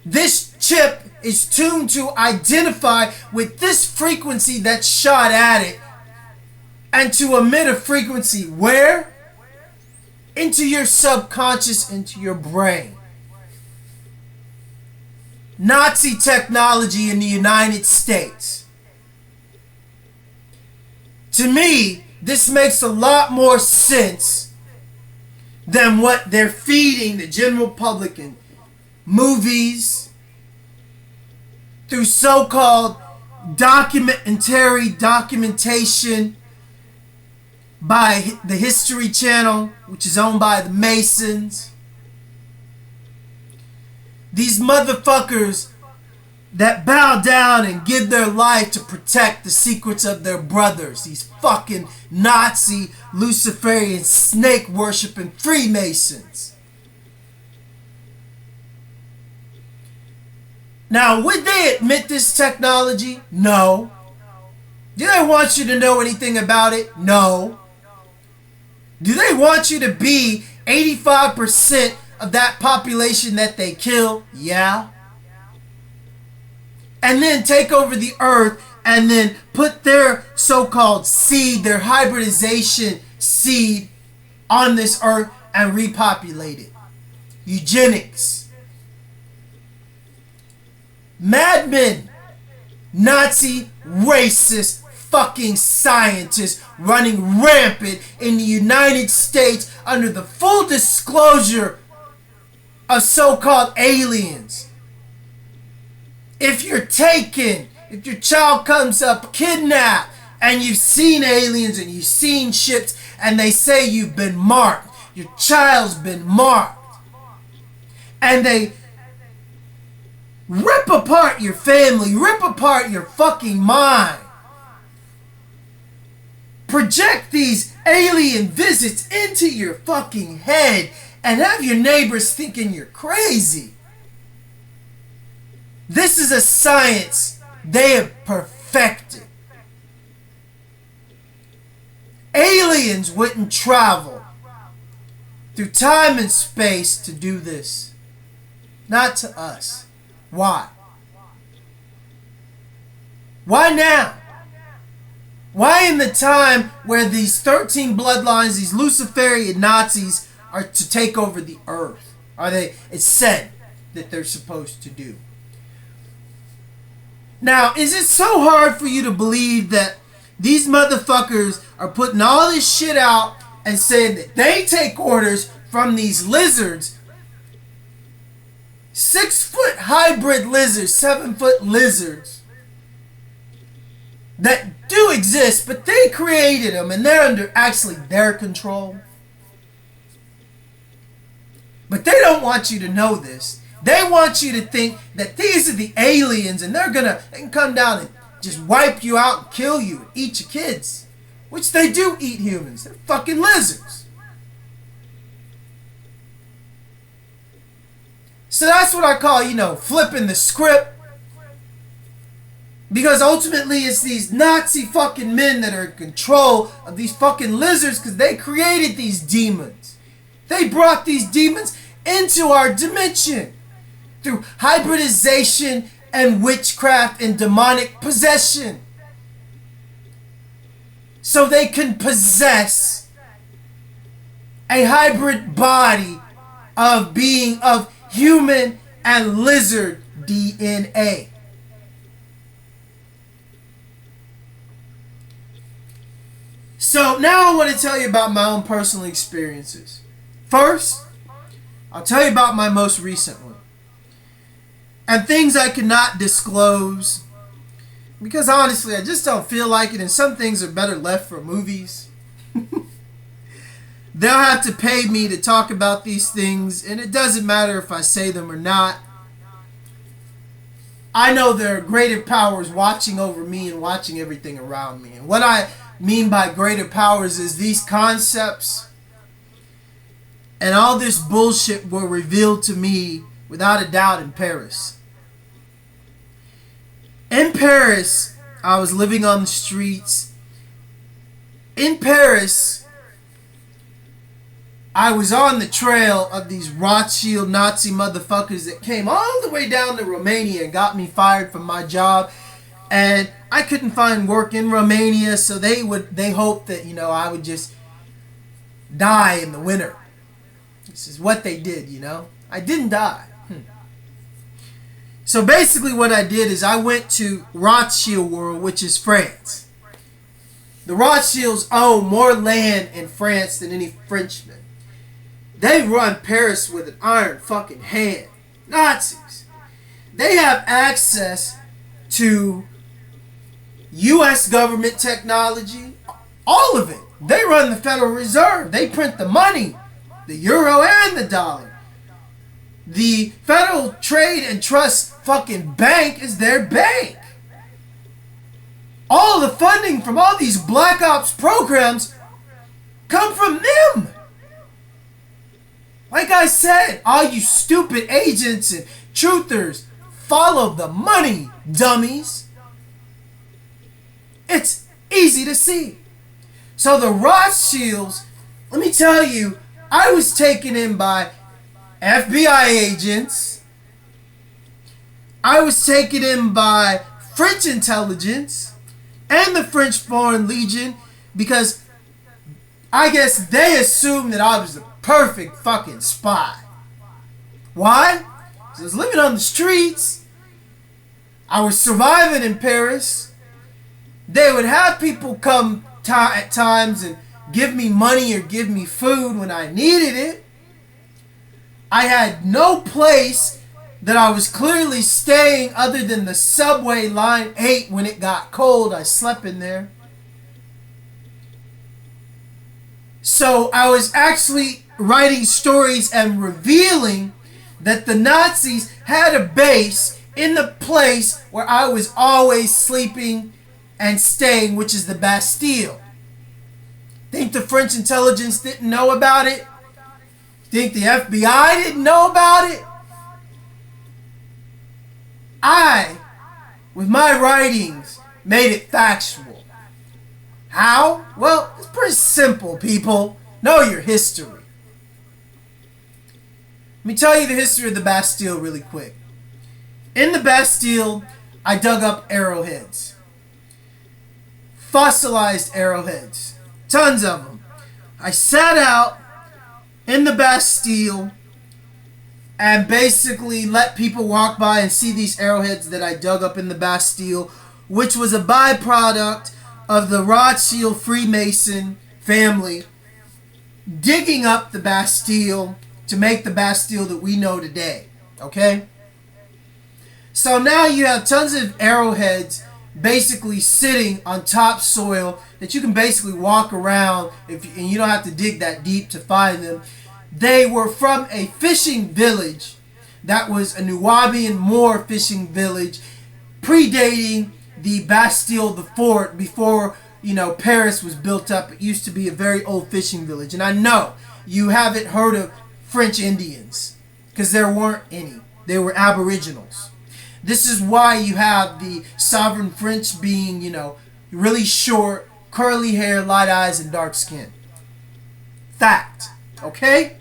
this chip is tuned to identify with this frequency that's shot at it and to emit a frequency where? Into your subconscious, into your brain. Nazi technology in the United States. To me, this makes a lot more sense than what they're feeding the general public in movies, through so-called documentation by the History Channel, which is owned by the Masons. These motherfuckers that bow down and give their life to protect the secrets of their brothers. These fucking Nazi, Luciferian, snake worshiping Freemasons. Now, would they admit this technology? No. Do they want you to know anything about it? No. Do they want you to be 85% of that population that they kill? Yeah. And then take over the earth and then put their so-called seed, their hybridization seed on this earth and repopulate it. Eugenics. Madmen. Nazi, racist, fucking scientists running rampant in the United States under the full disclosure of so-called aliens. If you're taken, if your child comes up kidnapped and you've seen aliens and you've seen ships and they say you've been marked, your child's been marked, and they rip apart your family, rip apart your fucking mind, project these alien visits into your fucking head and have your neighbors thinking you're crazy. This is a science they have perfected. Aliens wouldn't travel through time and space to do this. Not to us. Why? Why now? Why in the time where these 13 bloodlines, these Luciferian Nazis, are to take over the earth? It's said that they're supposed to do. Now, is it so hard for you to believe that these motherfuckers are putting all this shit out and saying that they take orders from these lizards, 6-foot hybrid lizards, 7-foot lizards that do exist, but they created them and they're under actually their control? But they don't want you to know this. They want you to think that these are the aliens and they can come down and just wipe you out and kill you and eat your kids. Which they do eat humans. They're fucking lizards. So that's what I call, flipping the script. Because ultimately it's these Nazi fucking men that are in control of these fucking lizards because they created these demons. They brought these demons into our dimension through hybridization and witchcraft and demonic possession. So they can possess a hybrid body of being of human and lizard DNA. So now I want to tell you about my own personal experiences. First, I'll tell you about my most recent one. And things I cannot disclose because honestly I just don't feel like it, and some things are better left for movies. They'll have to pay me to talk about these things, and it doesn't matter if I say them or not. I know there are greater powers watching over me and watching everything around me. And what I mean by greater powers is these concepts and all this bullshit were revealed to me without a doubt in Paris. In Paris, I was living on the streets. In Paris, I was on the trail of these Rothschild Nazi motherfuckers that came all the way down to Romania and got me fired from my job. And I couldn't find work in Romania, so they hoped that, I would just die in the winter. This is what they did, I didn't die. So basically what I did is I went to Rothschild World, which is France. The Rothschilds own more land in France than any Frenchman. They run Paris with an iron fucking hand. Nazis. They have access to U.S. government technology. All of it. They run the Federal Reserve. They print the money. The euro and the dollar. The Federal Trade and Trust fucking bank is their bank. All the funding from all these black ops programs come from them. Like I said, all you stupid agents and truthers, follow the money, dummies. It's easy to see. So the Rothschilds, let me tell you, I was taken in by FBI agents. I was taken in by French intelligence and the French Foreign Legion because I guess they assumed that I was the perfect fucking spy. Why? Because I was living on the streets. I was surviving in Paris. They would have people come at times and give me money or give me food when I needed it. I had no place that I was clearly staying other than the subway line 8 when it got cold. I slept in there. So I was actually writing stories and revealing that the Nazis had a base in the place where I was always sleeping and staying, which is the Bastille. Think the French intelligence didn't know about it? Think the FBI didn't know about it? I, with my writings, made it factual. How? Well, it's pretty simple, people. Know your history. Let me tell you the history of the Bastille really quick. In the Bastille, I dug up arrowheads. Fossilized arrowheads. Tons of them. I sat out in the Bastille and basically let people walk by and see these arrowheads that I dug up in the Bastille, which was a byproduct of the Rothschild Freemason family digging up the Bastille to make the Bastille that we know today. Okay? So now you have tons of arrowheads basically sitting on topsoil that you can basically walk around and you don't have to dig that deep to find them. They were from a fishing village that was a Nubian Moor fishing village predating the Bastille, the fort, before Paris was built up. It used to be a very old fishing village. And I know you haven't heard of French Indians because there weren't any. They were aboriginals. This is why you have the sovereign French being, really short, curly hair, light eyes, and dark skin. Fact. Okay?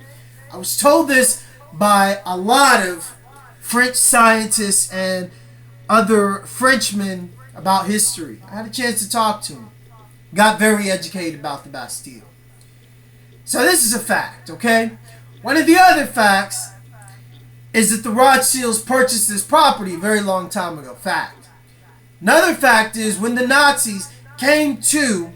I was told this by a lot of French scientists and other Frenchmen about history. I had a chance to talk to him. Got very educated about the Bastille. So this is a fact, okay? One of the other facts is that the Rothschilds purchased this property a very long time ago. Fact. Another fact is when the Nazis came to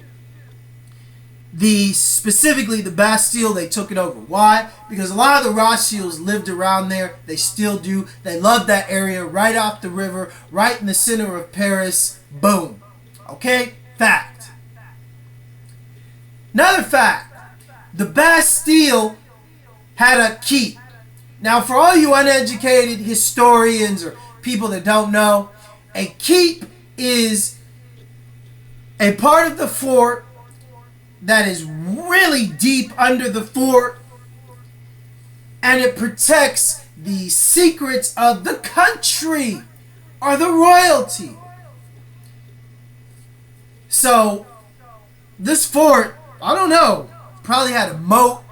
specifically the Bastille, they took it over. Why? Because a lot of the Rothschilds lived around there. They still do. They love that area right off the river, right in the center of Paris. Boom. Okay? Fact. Another fact. The Bastille had a keep. Now, for all you uneducated historians or people that don't know, a keep is a part of the fort that is really deep under the fort, and it protects the secrets of the country or the royalty. So, this fort, I don't know, probably had a moat.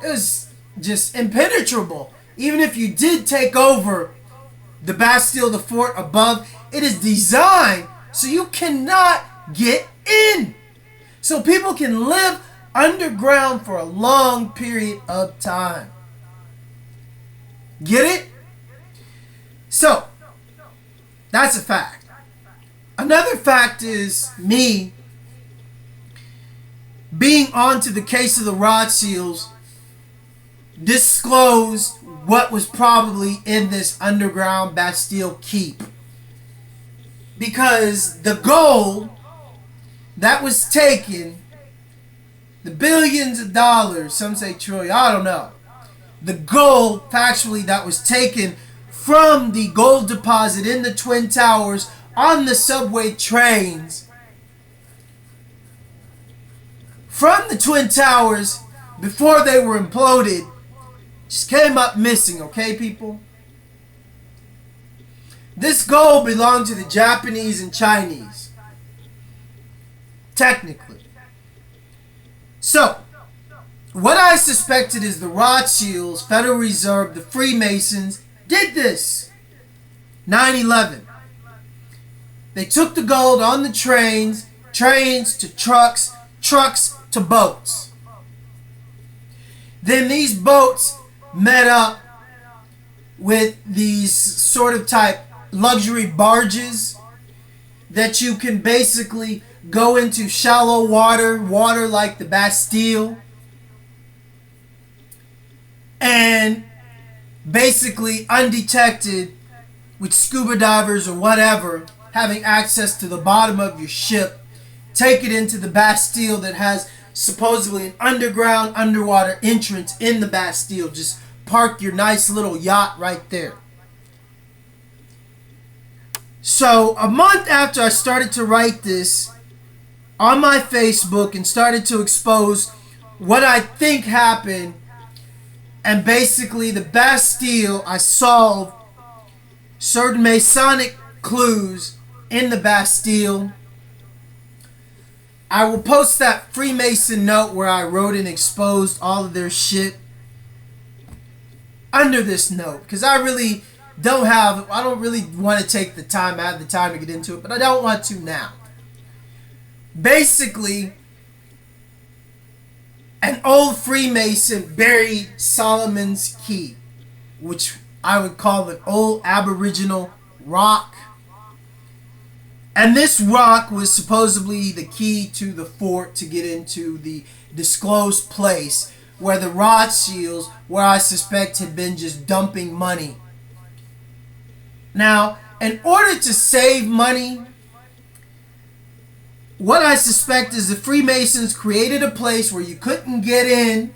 It was just impenetrable. Even if you did take over the Bastille, the fort above, it is designed so you cannot get in. So people can live underground for a long period of time. Get it? So, that's a fact. Another fact is me being onto the case of the Rothschilds disclosed what was probably in this underground Bastille keep. Because the gold that was taken, the billions of dollars, some say trillion, I don't know. The gold, factually, that was taken from the gold deposit in the Twin Towers on the subway trains, from the Twin Towers before they were imploded, just came up missing, okay, people? This gold belonged to the Japanese and Chinese. Technically. So, what I suspected is the Rothschilds, Federal Reserve, the Freemasons did this. 9/11. They took the gold on the trains, trains to trucks, trucks to boats. Then these boats met up with these sort of type luxury barges that you can basically go into shallow water like the Bastille, and basically undetected with scuba divers or whatever, having access to the bottom of your ship, take it into the Bastille that has supposedly an underground underwater entrance in the Bastille. Just park your nice little yacht right there. So a month after I started to write this on my Facebook and started to expose what I think happened, and basically the Bastille, I solved certain Masonic clues in the Bastille. I will post that Freemason note where I wrote and exposed all of their shit under this note, because I don't really want to take the time, I have the time to get into it, but I don't want to now. Basically, an old Freemason buried Solomon's Key, which I would call an old Aboriginal rock. And this rock was supposedly the key to the fort to get into the disclosed place where the Rothschilds, where I suspect had been just dumping money. Now, in order to save money, what I suspect is the Freemasons created a place where you couldn't get in,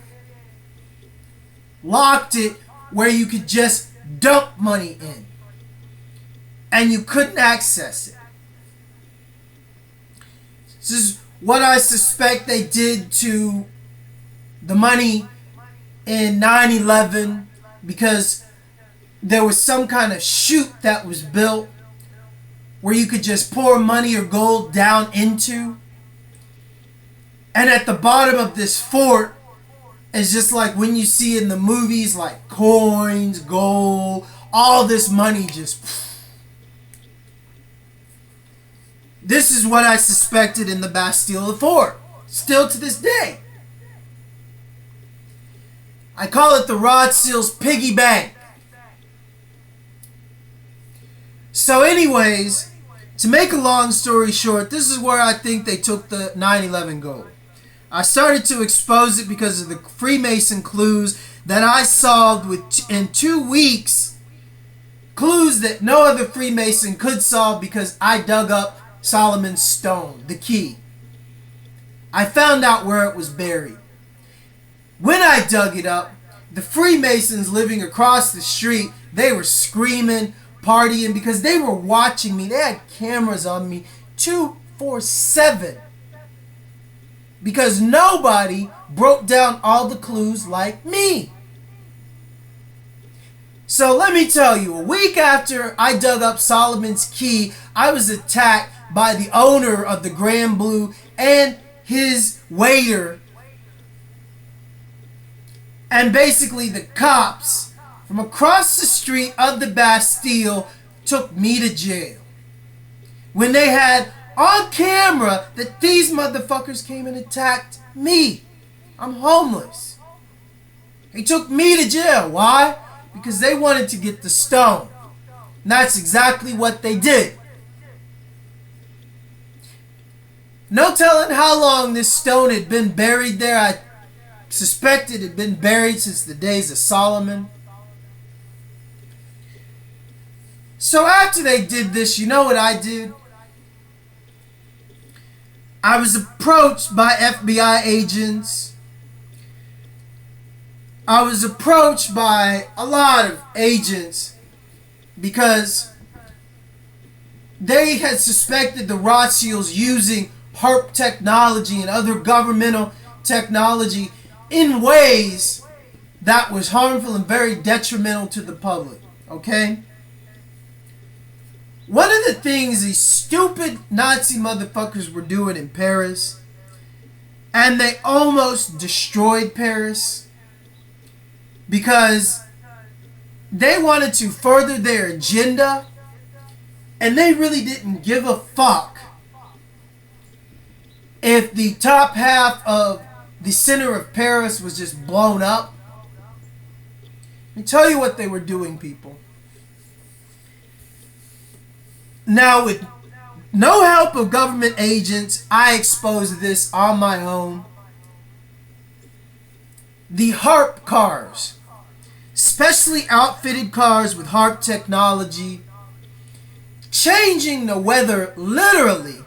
locked it where you could just dump money in, and you couldn't access it. This is what I suspect they did to the money in 9/11, because there was some kind of chute that was built where you could just pour money or gold down into. And at the bottom of this fort is just like when you see in the movies, like coins, gold, all this money just... This is what I suspected in the Bastille of Paris, still to this day. I call it the Rothschilds piggy bank. So anyways, to make a long story short, this is where I think they took the 9/11 gold. I started to expose it because of the Freemason clues that I solved in 2 weeks. Clues that no other Freemason could solve because I dug up Solomon's stone, the key. I found out where it was buried. When I dug it up, the Freemasons living across the street, they were screaming, partying, because they were watching me. They had cameras on me 24/7. Because nobody broke down all the clues like me. So let me tell you, a week after I dug up Solomon's key, I was attacked by the owner of the Grand Blue and his waiter. And basically the cops from across the street of the Bastille took me to jail. When they had on camera that these motherfuckers came and attacked me. I'm homeless. They took me to jail. Why? Because they wanted to get the stone. And that's exactly what they did. No telling how long this stone had been buried there. I suspected it had been buried since the days of Solomon. So after they did this, you know what I did? I was approached by FBI agents. I was approached by a lot of agents because they had suspected the Rothschilds using HARP technology and other governmental technology in ways that was harmful and very detrimental to the public. Okay? One of the things these stupid Nazi motherfuckers were doing in Paris, and they almost destroyed Paris because they wanted to further their agenda, and they really didn't give a fuck if the top half of the center of Paris was just blown up. Let me tell you what they were doing, people. Now, with no help of government agents, I exposed this on my own. The HARP cars, specially outfitted cars with HARP technology, changing the weather literally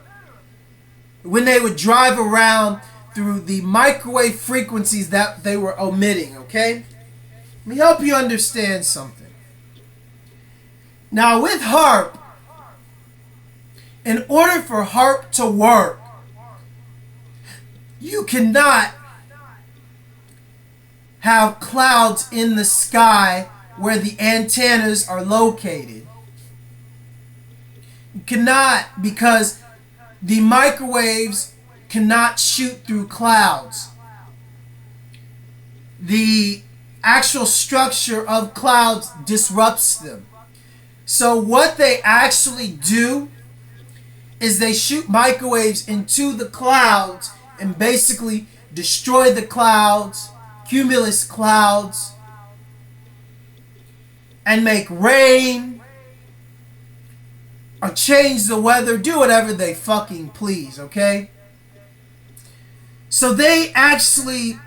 when they would drive around through the microwave frequencies that they were omitting, okay? Let me help you understand something. Now, with HARP, in order for HARP to work, you cannot have clouds in the sky where the antennas are located. You cannot, because the microwaves cannot shoot through clouds. The actual structure of clouds disrupts them. So what they actually do is they shoot microwaves into the clouds and basically destroy the clouds, cumulus clouds, and make rain or change the weather, do whatever they fucking please, okay? So they actually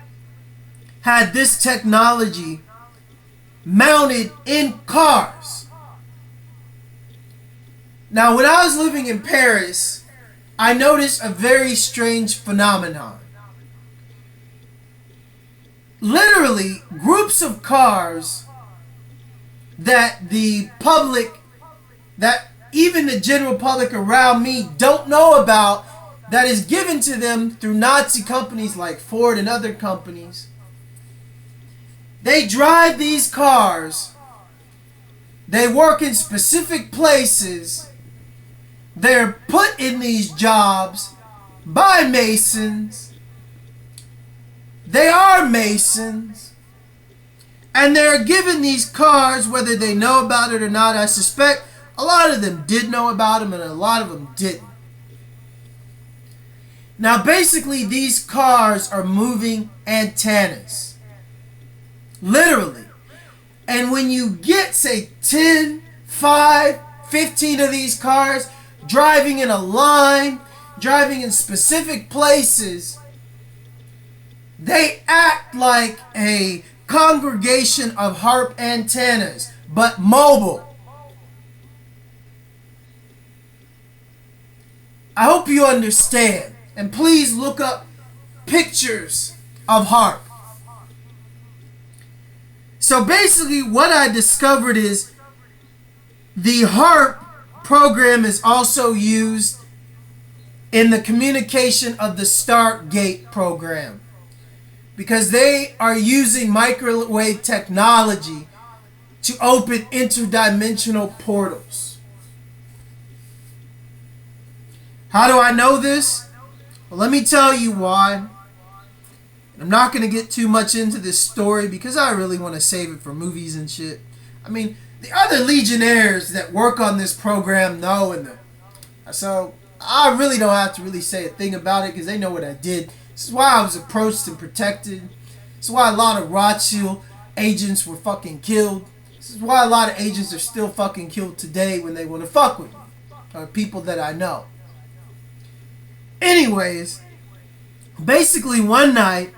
had this technology mounted in cars. Now, when I was living in Paris, I noticed a very strange phenomenon. Literally, groups of cars that the public, that even the general public around me don't know about, that is given to them through Nazi companies like Ford and other companies. They drive these cars. They work in specific places. They're put in these jobs by Masons. They are Masons. And they're given these cars, whether they know about it or not. I suspect a lot of them did know about them and a lot of them didn't. Now basically these cars are moving antennas. Literally. And when you get, say, 10, 5, 15 of these cars driving in a line, driving in specific places, they act like a congregation of HARP antennas, but mobile. I hope you understand. And please look up pictures of HARP. So basically what I discovered is the HARP program is also used in the communication of the Stargate program, because they are using microwave technology to open interdimensional portals. How do I know this? Well, let me tell you why. I'm not going to get too much into this story because I really want to save it for movies and shit. I mean, the other Legionnaires that work on this program know, so I really don't have to really say a thing about it because they know what I did. This is why I was approached and protected. This is why a lot of Rothschild agents were fucking killed. This is why a lot of agents are still fucking killed today when they want to fuck with me, or people that I know. Anyways, basically one night,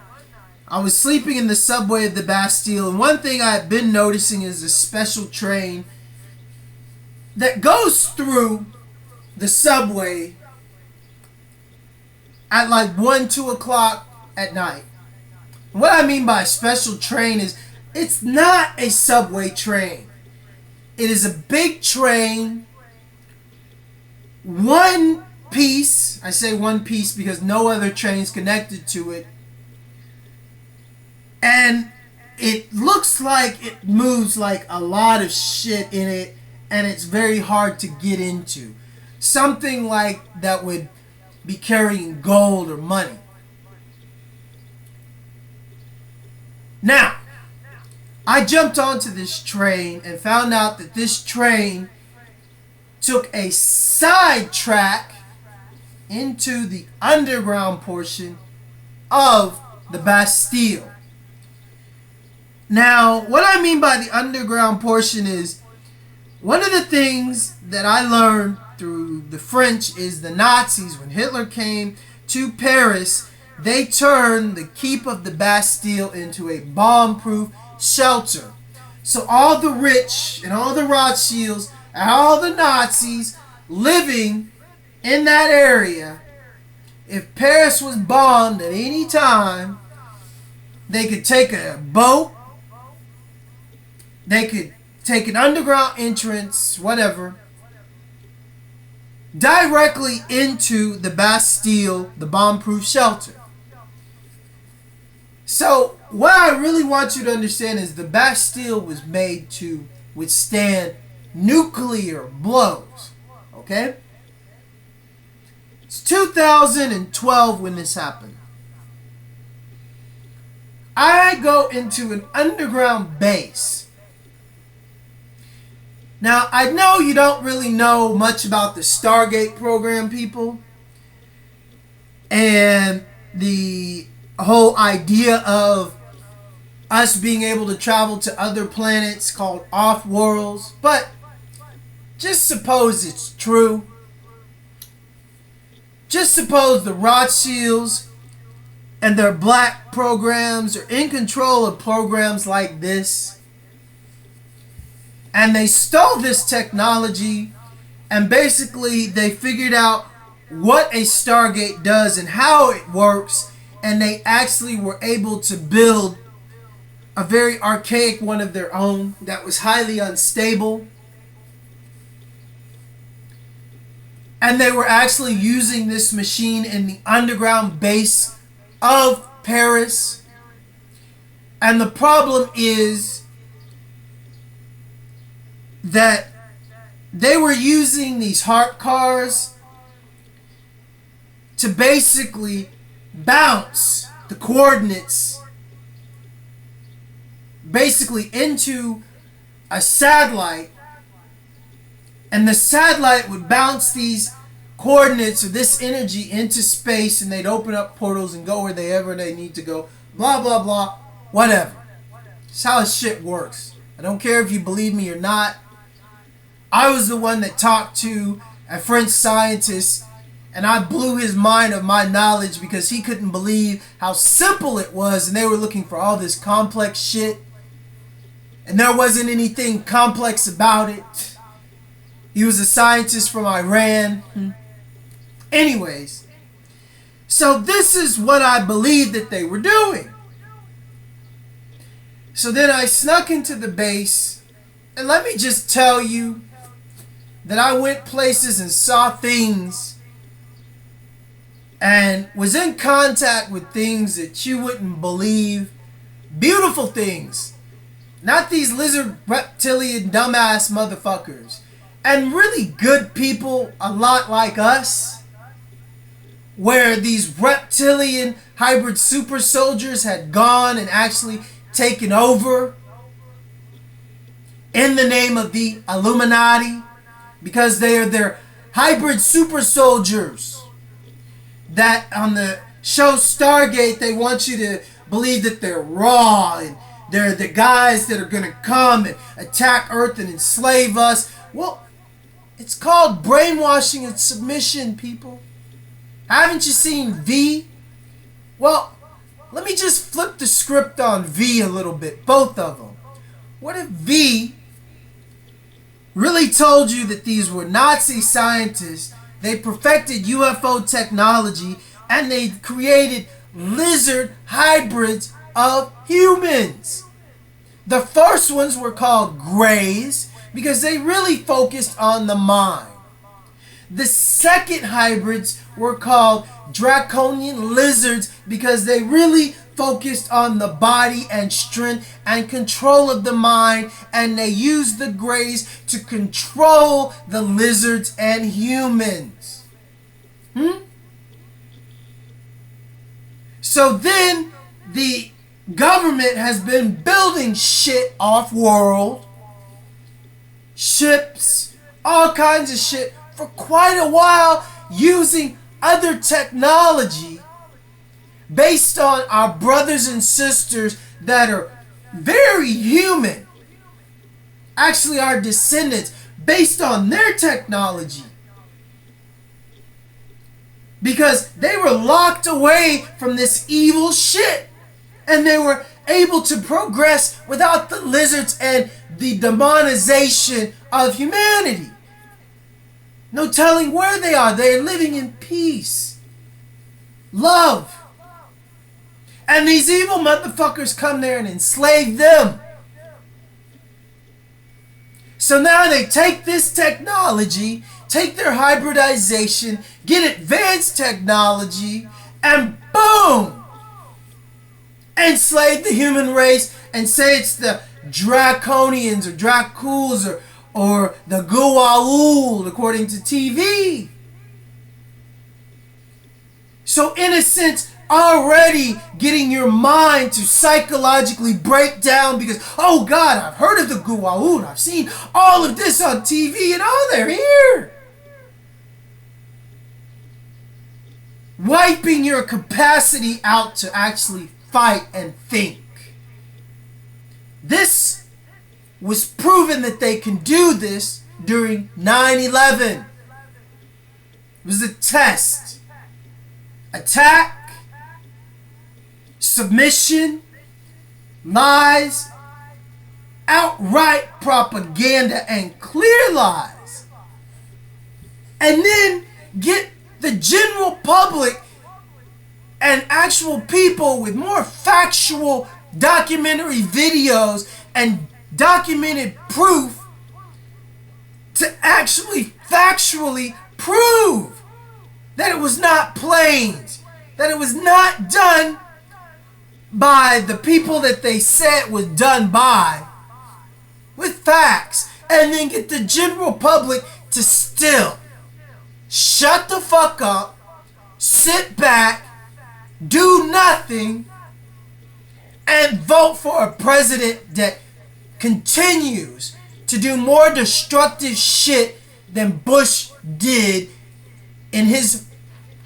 I was sleeping in the subway of the Bastille, and one thing I had been noticing is a special train that goes through the subway at like 1, 2 o'clock at night. What I mean by special train is it's not a subway train. It is a big train, one piece. I say one piece because no other train's connected to it. And it looks like it moves like a lot of shit in it, and it's very hard to get into. Something like that would be carrying gold or money. Now, I jumped onto this train and found out that this train took a side track into the underground portion of the Bastille. Now, what I mean by the underground portion is, one of the things that I learned through the French is the Nazis, when Hitler came to Paris, they turned the keep of the Bastille into a bomb-proof shelter. So all the rich and all the Rothschilds and all the Nazis living in that area, if Paris was bombed at any time, they could take a boat, they could take an underground entrance, whatever, directly into the Bastille, the bomb-proof shelter. So, what I really want you to understand is the Bastille was made to withstand nuclear blows. Okay? It's 2012 when this happened. I go into an underground base. Now, I know you don't really know much about the Stargate program, people, and the whole idea of us being able to travel to other planets called off-worlds, but just suppose it's true. Just suppose the Rothschilds and their black programs are in control of programs like this, and they stole this technology, and basically they figured out what a Stargate does and how it works, and they actually were able to build a very archaic one of their own that was highly unstable. And they were actually using this machine in the underground base of Paris. And the problem is that they were using these HARP cars to basically bounce the coordinates basically into a satellite, and the satellite would bounce these coordinates of this energy into space, and they'd open up portals and go wherever they need to go. Blah, blah, blah. Whatever. It's how this shit works. I don't care if you believe me or not. I was the one that talked to a French scientist, and I blew his mind of my knowledge because he couldn't believe how simple it was, and they were looking for all this complex shit, and there wasn't anything complex about it. He was a scientist from Iran. Anyways, so this is what I believed that they were doing. So then I snuck into the base, and let me just tell you that I went places and saw things and was in contact with things that you wouldn't believe. Beautiful things. Not these lizard reptilian dumbass motherfuckers. And really good people, a lot like us, where these reptilian hybrid super soldiers had gone and actually taken over in the name of the Illuminati, because they are their hybrid super soldiers that on the show Stargate they want you to believe that they're raw and they're the guys that are going to come and attack Earth and enslave us. Well, it's called brainwashing and submission, people. Haven't you seen V? Well, let me just flip the script on V a little bit, both of them. What if V really told you that these were Nazi scientists, they perfected UFO technology, and they created lizard hybrids of humans? The first ones were called Greys because they really focused on the mind. The second hybrids were called Draconian lizards because they really focused on the body and strength and control of the mind, and they used the Greys to control the lizards and humans. So then the government has been building shit off-world, ships, all kinds of shit for quite a while, using other technology based on our brothers and sisters that are very human, actually our descendants, based on their technology, because they were locked away from this evil shit and they were able to progress without the lizards and the demonization of humanity. No telling where they are. They're living in peace, love. And these evil motherfuckers come there and enslave them. So now they take this technology, take their hybridization, get advanced technology, and boom! Enslave the human race and say it's the Draconians or Draculs or the Guaul, according to TV. So in a sense, already getting your mind to psychologically break down because, oh God, I've heard of the Guaul, I've seen all of this on TV, and oh, they're here. Wiping your capacity out to actually fight and think. This was proven that they can do this during 9/11. It was a test. Attack, submission, lies, outright propaganda, and clear lies. And then get the general public and actual people with more factual documentary videos and documented proof to actually factually prove that it was not planes, that it was not done by the people that they said was done by, with facts, and then get the general public to still shut the fuck up, sit back, do nothing, and vote for a president that continues to do more destructive shit than Bush did in his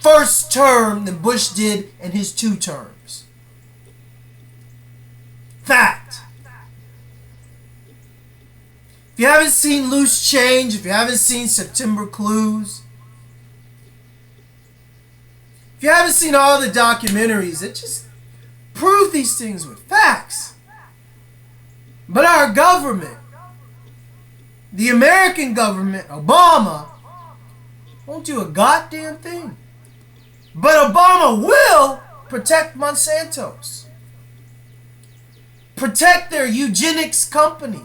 first term than Bush did in his 2 terms. Fact. If you haven't seen Loose Change, if you haven't seen September Clues, if you haven't seen all the documentaries that just prove these things with facts. But our government, the American government, Obama, won't do a goddamn thing. But Obama will protect Monsanto's. Protect their eugenics company.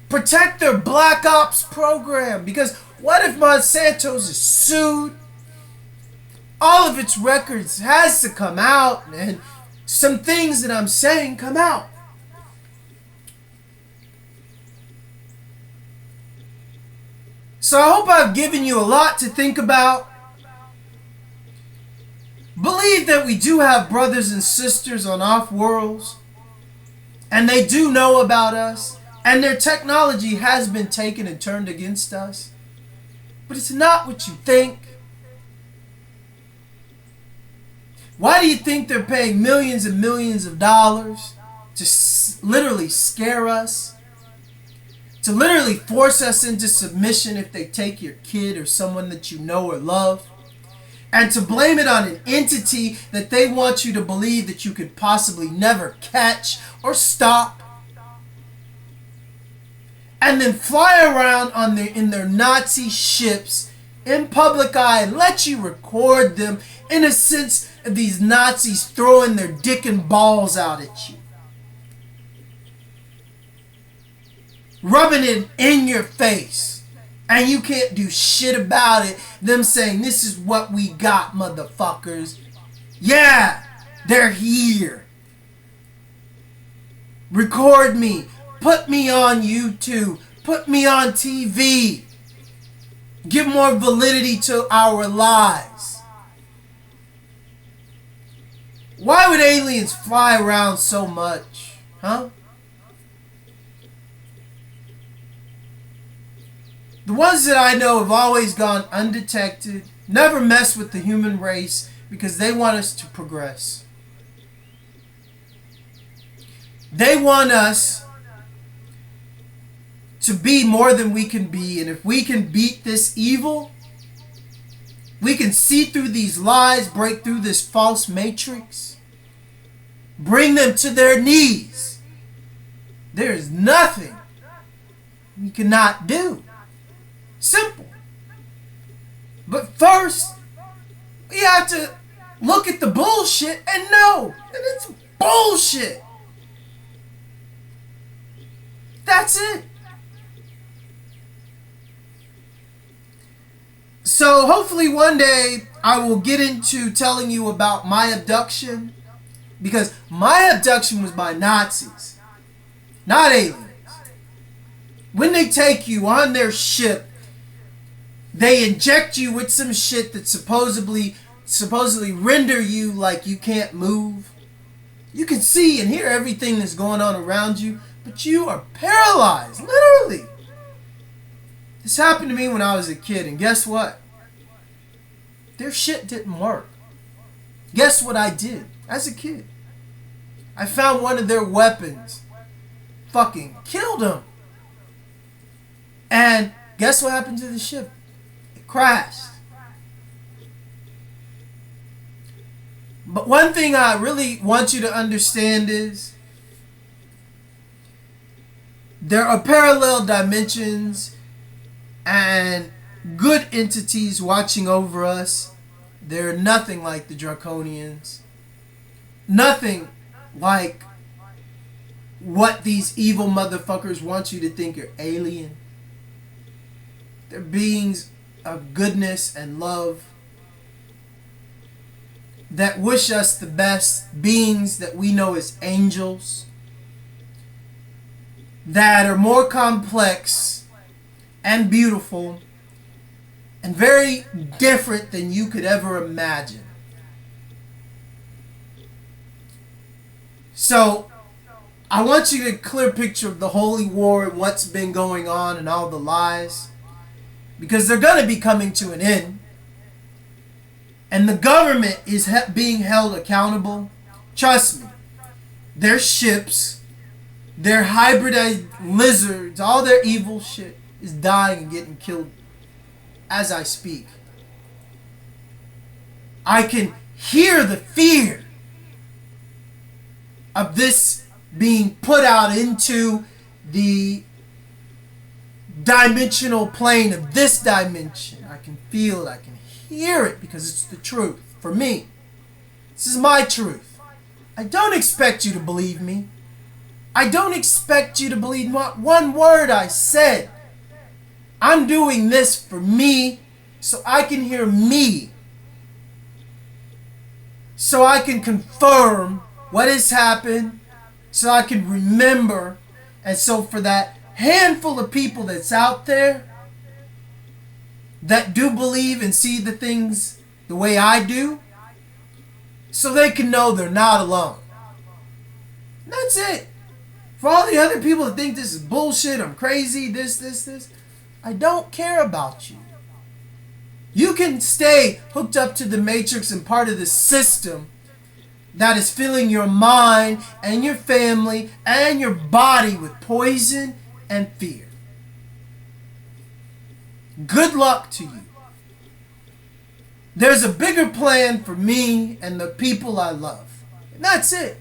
Protect their Black Ops program. Because what if Monsanto's is sued? All of its records has to come out, and some things that I'm saying come out. So I hope I've given you a lot to think about. Believe that we do have brothers and sisters on off-worlds, and they do know about us, and their technology has been taken and turned against us. But it's not what you think. Why do you think they're paying millions and millions of dollars to literally scare us? To literally force us into submission if they take your kid or someone that you know or love? And to blame it on an entity that they want you to believe that you could possibly never catch or stop? And then fly around in their Nazi ships in public eye and let you record them in a sense of these Nazis throwing their dick and balls out at you. Rubbing it in your face. And you can't do shit about it. Them saying, this is what we got, motherfuckers. Yeah, they're here. Record me. Put me on YouTube. Put me on TV. Give more validity to our lies. Why would aliens fly around so much? Huh? The ones that I know have always gone undetected, never mess with the human race because they want us to progress. They want us to be more than we can be, and if we can beat this evil, we can see through these lies, break through this false matrix, bring them to their knees. There is nothing we cannot do. Simple. But first, we have to look at the bullshit and know that it's bullshit. That's it. So hopefully one day I will get into telling you about my abduction, because my abduction was by Nazis, not aliens. When they take you on their ship, they inject you with some shit that supposedly render you like you can't move. You can see and hear everything that's going on around you, but you are paralyzed, literally. This happened to me when I was a kid, and guess what? Their shit didn't work. Guess what I did as a kid? I found one of their weapons. Fucking killed them. And guess what happened to the ship? It crashed. But one thing I really want you to understand is there are parallel dimensions and good entities watching over us. They're nothing like the Draconians. Nothing like what these evil motherfuckers want you to think are alien. They're beings of goodness and love that wish us the best, beings that we know as angels, that are more complex and beautiful and very different than you could ever imagine. So, I want you to get a clear picture of the holy war and what's been going on and all the lies. because they're going to be coming to an end. And the government is being held accountable. Trust me. Their ships, their hybridized lizards, all their evil shit is dying and getting killed as I speak. I can hear the fear of this being put out into the dimensional plane of this dimension. I can feel it. I can hear it because it's the truth. For me, this is my truth. I don't expect you to believe me. I don't expect you to believe not one word I said. I'm doing this for me so I can hear me. So I can confirm what has happened. So I can remember. And so for that handful of people that's out there that do believe and see the things the way I do, so they can know they're not alone. And that's it. For all the other people that think this is bullshit, I'm crazy, this, I don't care about you. You can stay hooked up to the matrix and part of the system that is filling your mind and your family and your body with poison and fear. Good luck to you. There's a bigger plan for me and the people I love. And that's it.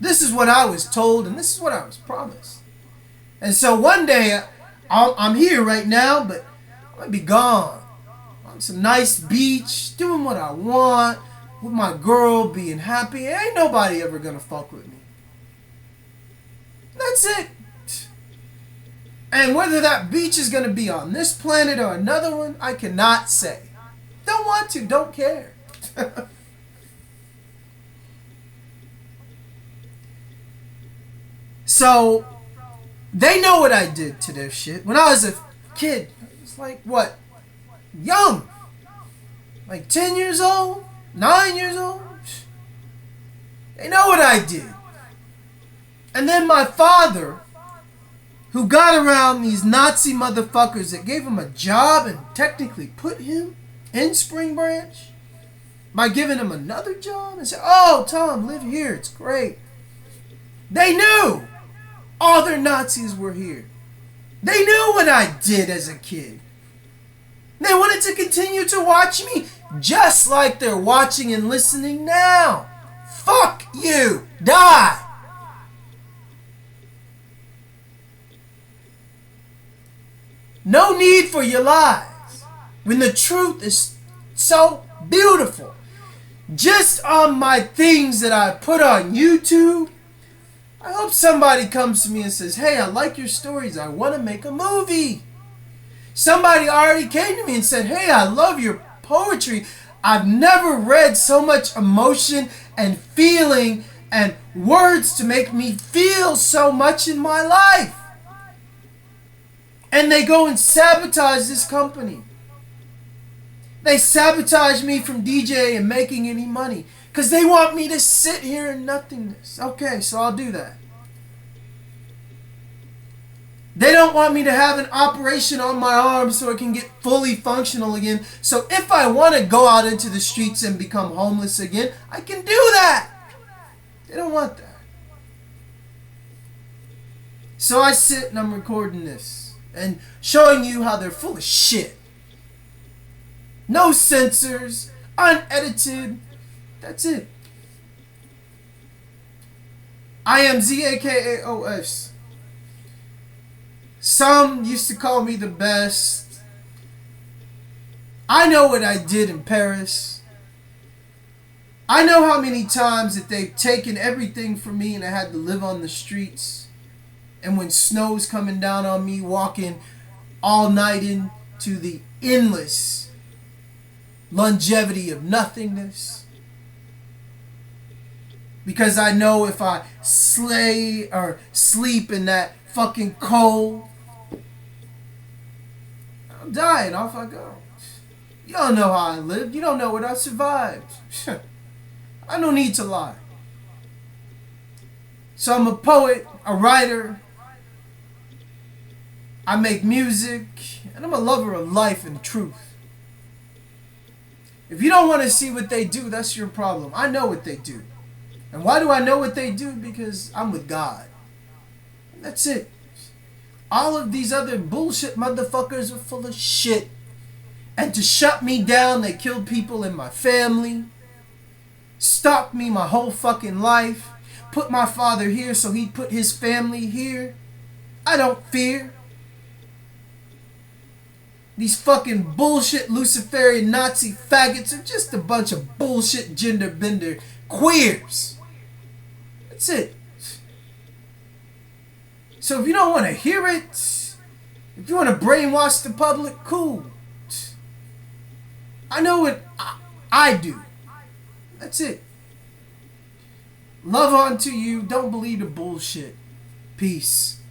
This is what I was told and this is what I was promised. And so one day, I'm here right now, but I'm going to be gone. On some nice beach, doing what I want, with my girl, being happy. Ain't nobody ever going to fuck with me. That's it. And whether that beach is going to be on this planet or another one, I cannot say. Don't want to, don't care. So, they know what I did to their shit. When I was a kid, I was like, what? Young. Like 10 years old? 9 years old? They know what I did. And then my father, who got around these Nazi motherfuckers that gave him a job and technically put him in Spring Branch by giving him another job and said, oh, Tom, live here. It's great. They knew all their Nazis were here. They knew what I did as a kid. They wanted to continue to watch me just like they're watching and listening now. Fuck you. Die. No need for your lies when the truth is so beautiful. Just on my things that I put on YouTube, I hope somebody comes to me and says, hey, I like your stories. I want to make a movie. Somebody already came to me and said, hey, I love your poetry. I've never read so much emotion and feeling and words to make me feel so much in my life. And they go and sabotage this company. They sabotage me from DJ and making any money because they want me to sit here in nothingness. Okay, so I'll do that. They don't want me to have an operation on my arm so it can get fully functional again. So if I want to go out into the streets and become homeless again, I can do that. They don't want that. So I sit and I'm recording this and showing you how they're full of shit. No censors, unedited. That's it. I am Zakaos. Some used to call me the best. I know what I did in Paris. I know how many times that they've taken everything from me and I had to live on the streets. And when snow's coming down on me, walking all night into the endless longevity of nothingness. Because I know if I slay or sleep in that fucking cold, I'm dying, off I go. You don't know how I lived. You don't know what I survived. I don't need to lie. So I'm a poet, a writer. I make music, and I'm a lover of life and truth. If you don't want to see what they do, that's your problem. I know what they do. And why do I know what they do? Because I'm with God. That's it. All of these other bullshit motherfuckers are full of shit. And to shut me down, they killed people in my family. Stalked me my whole fucking life. Put my father here so he'd put his family here. I don't fear. These fucking bullshit Luciferian Nazi faggots are just a bunch of bullshit gender bender queers. That's it. So if you don't want to hear it, if you want to brainwash the public, cool. I know what I do. That's it. Love on to you. Don't believe the bullshit. Peace.